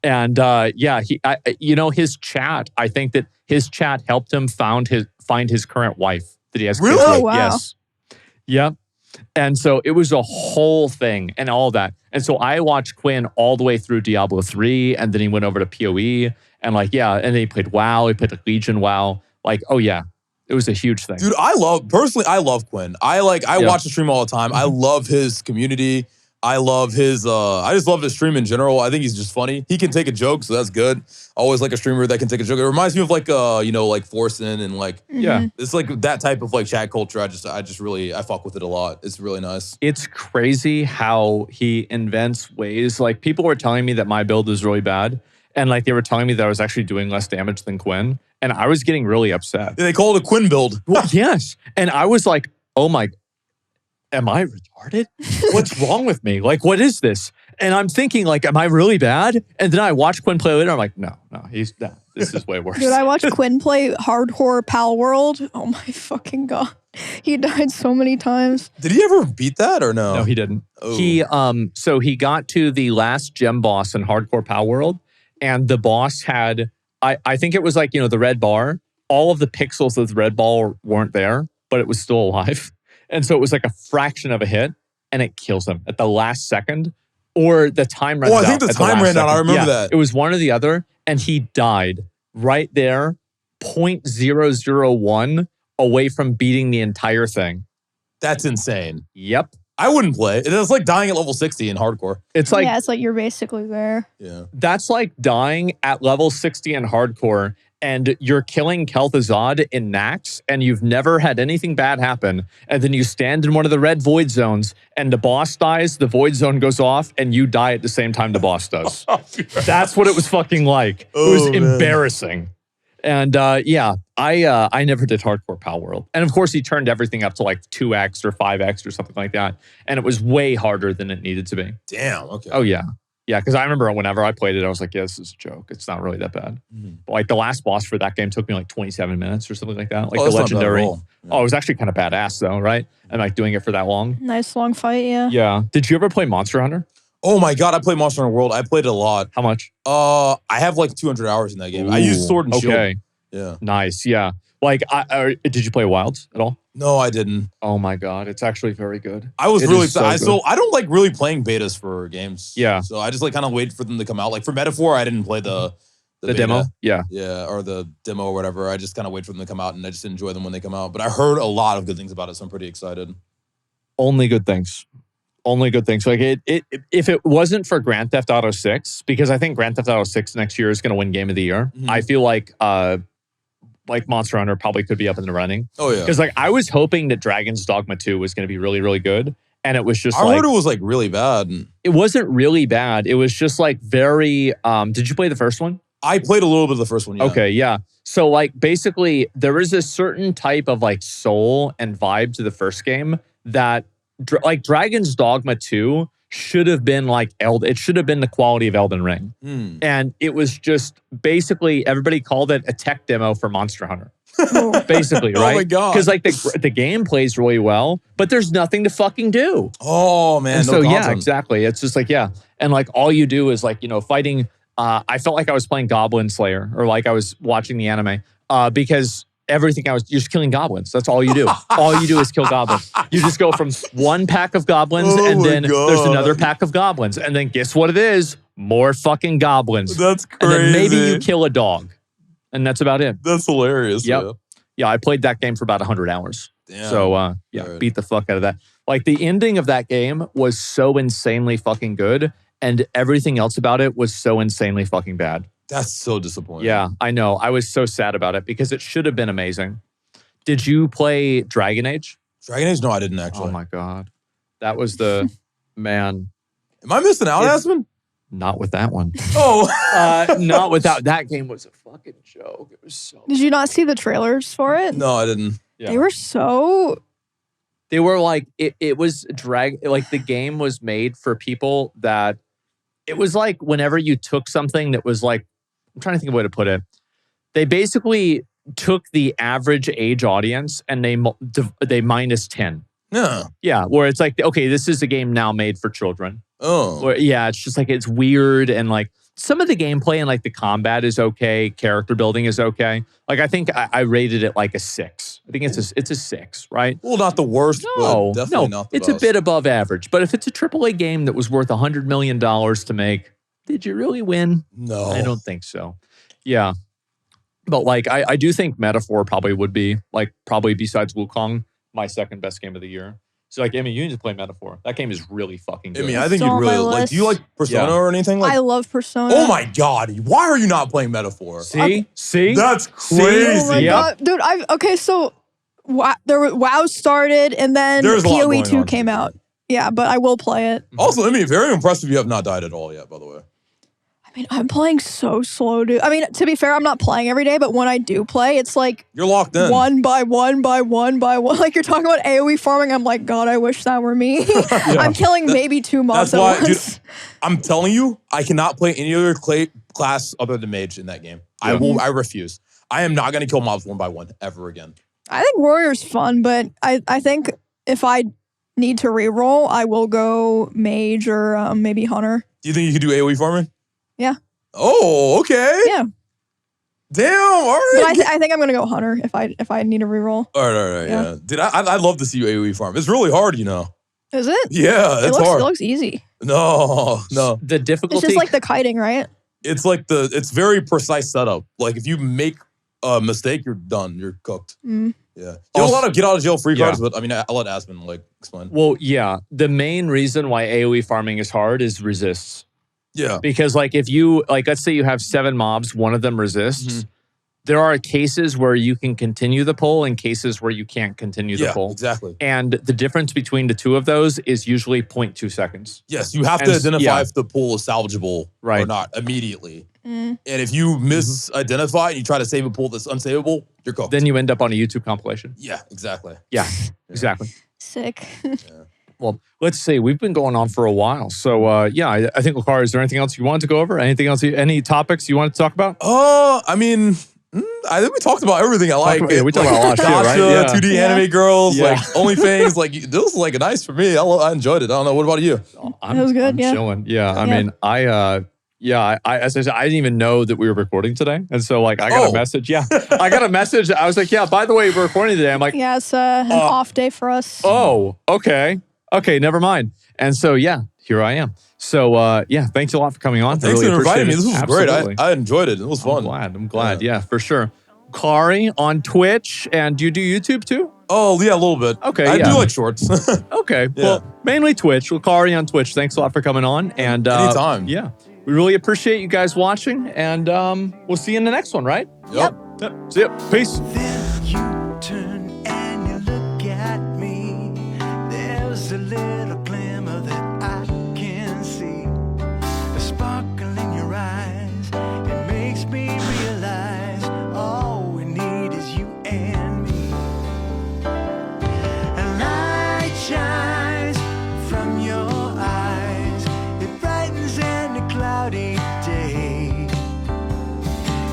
And you know, his chat, I think that his chat helped him find his current wife that he has kids with. Oh, wow. Yes. Yep. And so it was a whole thing and all that. And so I watched Quinn all the way through Diablo 3, and then he went over to PoE, and like, and then he played WoW, he played Legion WoW. Like, oh yeah, it was a huge thing. Dude, I love Quinn. I watch the stream all the time. I love his community. I love his, I just love his stream in general. I think he's just funny. He can take a joke, so that's good. Always like a streamer that can take a joke. It reminds me of like, like Forsen and like, Yeah. it's like that type of like chat culture. I just really, I fuck with it a lot. It's really nice. It's crazy how he invents ways. Like people were telling me that my build is really bad. And like they were telling me that I was actually doing less damage than Quinn. And I was getting really upset. They call it a Quinn build. Well, yes. And I was like, oh my, am I retarded? What's wrong with me? Like, what is this? And I'm thinking like, am I really bad? And then I watch Quinn play later. I'm like, no, this is way worse. Dude, I watched Quinn play Hardcore Pal World. Oh my fucking god. He died so many times. Did he ever beat that or no? No, he didn't. Oh. He got to the last gem boss in Hardcore Power World, and the boss had, I think it was like, the red bar. All of the pixels of the red ball weren't there, but it was still alive. And so it was like a fraction of a hit, and it kills him at the last second, or the time ran out. Oh, I think the time ran out. I remember that. It was one or the other, and he died right there, 0.001 away from beating the entire thing. That's insane. Yep. I wouldn't play. It's like dying at level 60 in hardcore. It's like, yeah, it's like you're basically there. Yeah. That's like dying at level 60 in hardcore, and you're killing Kel'Thuzad in Nax, and you've never had anything bad happen. And then you stand in one of the red void zones, and the boss dies, the void zone goes off, and you die at the same time the boss does. That's what it was fucking like. It was embarrassing. And I never did Hardcore Power World. And of course, he turned everything up to like 2x or 5x or something like that. And it was way harder than it needed to be. Damn, okay. Oh, yeah. Yeah, because I remember whenever I played it, I was like, yeah, this is a joke. It's not really that bad. But like the last boss for that game took me like 27 minutes or something like that. Like the legendary. Yeah. Oh, it was actually kind of badass though, right? And like doing it for that long. Nice long fight, yeah. Yeah. Did you ever play Monster Hunter? Oh my god, I played Monster Hunter World. I played it a lot. How much? I have like 200 hours in that game. I used Sword and Shield. Okay. Yeah. Nice. Yeah. Like, did you play Wilds at all? No, I didn't. Oh my god, it's actually very good. I was really excited. so I don't like really playing betas for games. Yeah. So I just like kind of wait for them to come out. Like for Metaphor, I didn't play the demo. Yeah. Yeah, or the demo or whatever. I just kind of wait for them to come out, and I just enjoy them when they come out. But I heard a lot of good things about it, so I'm pretty excited. Only good things. Only good things. Like if it wasn't for Grand Theft Auto 6, because I think Grand Theft Auto 6 next year is going to win Game of the Year. I feel like Monster Hunter probably could be up in the running. Oh yeah. Because like I was hoping that Dragon's Dogma 2 was going to be really, really good. And it was just I heard it was like really bad. It wasn't really bad. It was just like very, did you play the first one? I played a little bit of the first one, yeah. Okay, yeah. So like basically there is a certain type of like soul and vibe to the first game that like Dragon's Dogma 2 should have been like it should have been the quality of Elden Ring. And it was just basically everybody called it a tech demo for Monster Hunter. Basically, right? Oh my god. Because like the game plays really well, but there's nothing to fucking do. Oh man. And no so content. yeah, exactly. It's just like, yeah. And like all you do is like, fighting. I felt like I was playing Goblin Slayer or like I was watching the anime because everything you're just killing goblins. That's all you do. All you do is kill goblins. You just go from one pack of goblins and then there's another pack of goblins. And then guess what it is? More fucking goblins. That's crazy. And then maybe you kill a dog. And that's about it. That's hilarious. Yep. Yeah, I played that game for about 100 hours. Damn. So Right. beat the fuck out of that. Like the ending of that game was so insanely fucking good. And everything else about it was so insanely fucking bad. That's so disappointing. Yeah, I know. I was so sad about it because it should have been amazing. Did you play Dragon Age? Dragon Age? No, I didn't actually. Oh my god. That was the man. Am I missing out, Asmon? Not with that one. Oh. Not without that game was a fucking joke. It was so Did you not see the trailers for it? No, I didn't. Yeah. They were so... They were like, it was like the game was made for people that, it was like whenever you took something that was like, I'm trying to think of a way to put it. They basically took the average age audience and they minus 10. Yeah. Yeah, where it's like, okay, this is a game now made for children. Oh. Where, yeah, it's just like, it's weird and like some of the gameplay and like the combat is okay. Character building is okay. Like I think I rated it like a 6. I think it's a 6, right? Well, not the worst, but definitely not the it's a best. bit above average. But if it's a AAA game that was worth $100 million to make, did you really win? No. I don't think so. Yeah. But like, I do think Metaphor probably would be, like, probably besides Wukong, my second best game of the year. So like, Amy, you need to play Metaphor. That game is really fucking good. I mean, I think It's you'd on my really like. Do you like list. Persona Yeah. or anything? Like, I love Persona. oh my god, why are you not playing Metaphor? See? That's See? crazy. Oh my Yep. god, dude! So WoW started, and then There's a lot PoE going 2 on, came too. out. Yeah, but I will play it. Also, I mean, very impressive you have not died at all yet, by the way. I mean, I'm playing so slow, dude. I mean, to be fair, I'm not playing every day, but when I do play, it's like You're locked in. one by one by one by one. Like you're talking about AoE farming. I'm like, God, I wish that were me. I'm killing maybe 2 mobs That's why, at once. dude, I'm telling you, I cannot play any other class other than mage in that game. I refuse. I am not going to kill mobs one by one ever again. I think Warrior's fun, but I think if I need to reroll, I will go Mage or maybe Hunter. Do you think you could do AoE farming? Yeah. Oh, okay. Yeah. Damn. All right. But I think I'm gonna go Hunter if I need to reroll. all right. Yeah. Dude, I'd love to see you AoE farm. It's really hard, you know. Is it? Yeah, it's It hard. looks easy. No. The It's difficulty. just like the kiting, right? It's like it's very precise setup. Like if you make a mistake, you're done. You're cooked. Mm. Yeah. You have a lot of get out of jail free Yeah. cards, but I mean, I'll let Asmon like explain. Well, yeah. The main reason why AoE farming is hard is resists. Yeah. Because like if you let's say you have 7 mobs, one of them resists. There are cases where you can continue the pull and cases where you can't continue the pull. Exactly. And the difference between the two of those is usually 0.2 seconds. Yes, you have to identify if the pull is salvageable or not immediately. And if you misidentify and you try to save a pull that's unsavable, you're cooked. Then you end up on a YouTube compilation. Yeah, exactly. Yeah, exactly. Sick. Well, let's see. We've been going on for a while. So, I think, Lacari, is there anything else you wanted to go over? Anything else, any topics you wanted to talk about? I mean, I think we talked about everything I like. We talked about a lot of shit, right? Gacha, Yeah. 2D anime girls, Yeah. like OnlyFangs. Like, this was like nice for me. I enjoyed it. I don't know. What about you? I'm, It was good, I'm yeah. chilling. Yeah, I mean, as I said, I didn't even know that we were recording today. And so, like, I got a message. Yeah, I got a message. I was like, yeah, by the way, we're recording today. I'm like, Yeah, it's an off day for us. oh, okay. Okay, never mind. And so, yeah, here I am. So, thanks a lot for coming on. Thanks I really for inviting me. appreciate This it. was great. Absolutely. I enjoyed it. It was fun. I'm glad. Yeah, for sure. Kari on Twitch. And do you do YouTube too? Oh, yeah, a little bit. Okay, I yeah. do like shorts. Okay. Well, mainly Twitch. Kari on Twitch. Thanks a lot for coming on. And Anytime. Yeah. We really appreciate you guys watching. And we'll see you in the next one, right? Yep. See ya. Peace. Then you turn and you look at me. There's a little glimmer that I can see. The sparkle in your eyes. It makes me realize all we need is you and me. And light shines from your eyes. It brightens any cloudy day.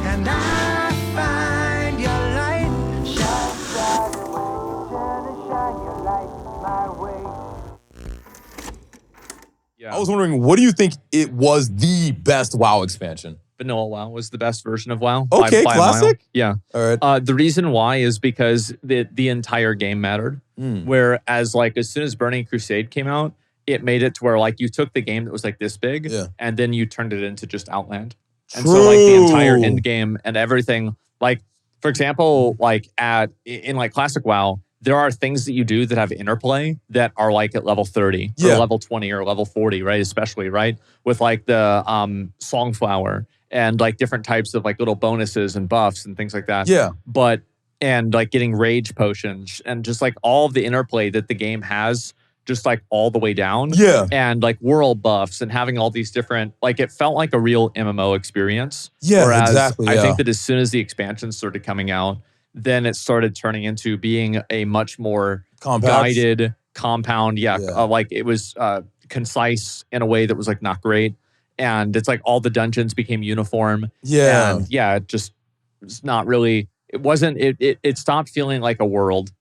And I find your light shine brighter when you turn and shine your light my way. Yeah. I was wondering, what do you think it was the best WoW expansion? Vanilla WoW was the best version of WoW. Okay, by a mile. classic. Yeah. All right. The reason why is because the entire game mattered. Whereas, like, as soon as Burning Crusade came out, it made it to where, like, you took the game that was like this big, and then you turned it into just Outland. And so, like, the entire end game and everything, like, for example, like in like classic WoW, there are things that you do that have interplay that are like at level 30 or level 20 or level 40, right? Especially, right? With like the Songflower and like different types of like little bonuses and buffs and things like that. Yeah. And like getting rage potions and just like all of the interplay that the game has just like all the way down. Yeah. And like world buffs and having all these different, like it felt like a real MMO experience. Yeah, Whereas exactly. I think that as soon as the expansions started coming out, then it started turning into being a much more guided compound. Like it was concise in a way that was like not great. And it's like all the dungeons became uniform. Yeah. And it just was not really, it wasn't, it stopped feeling like a world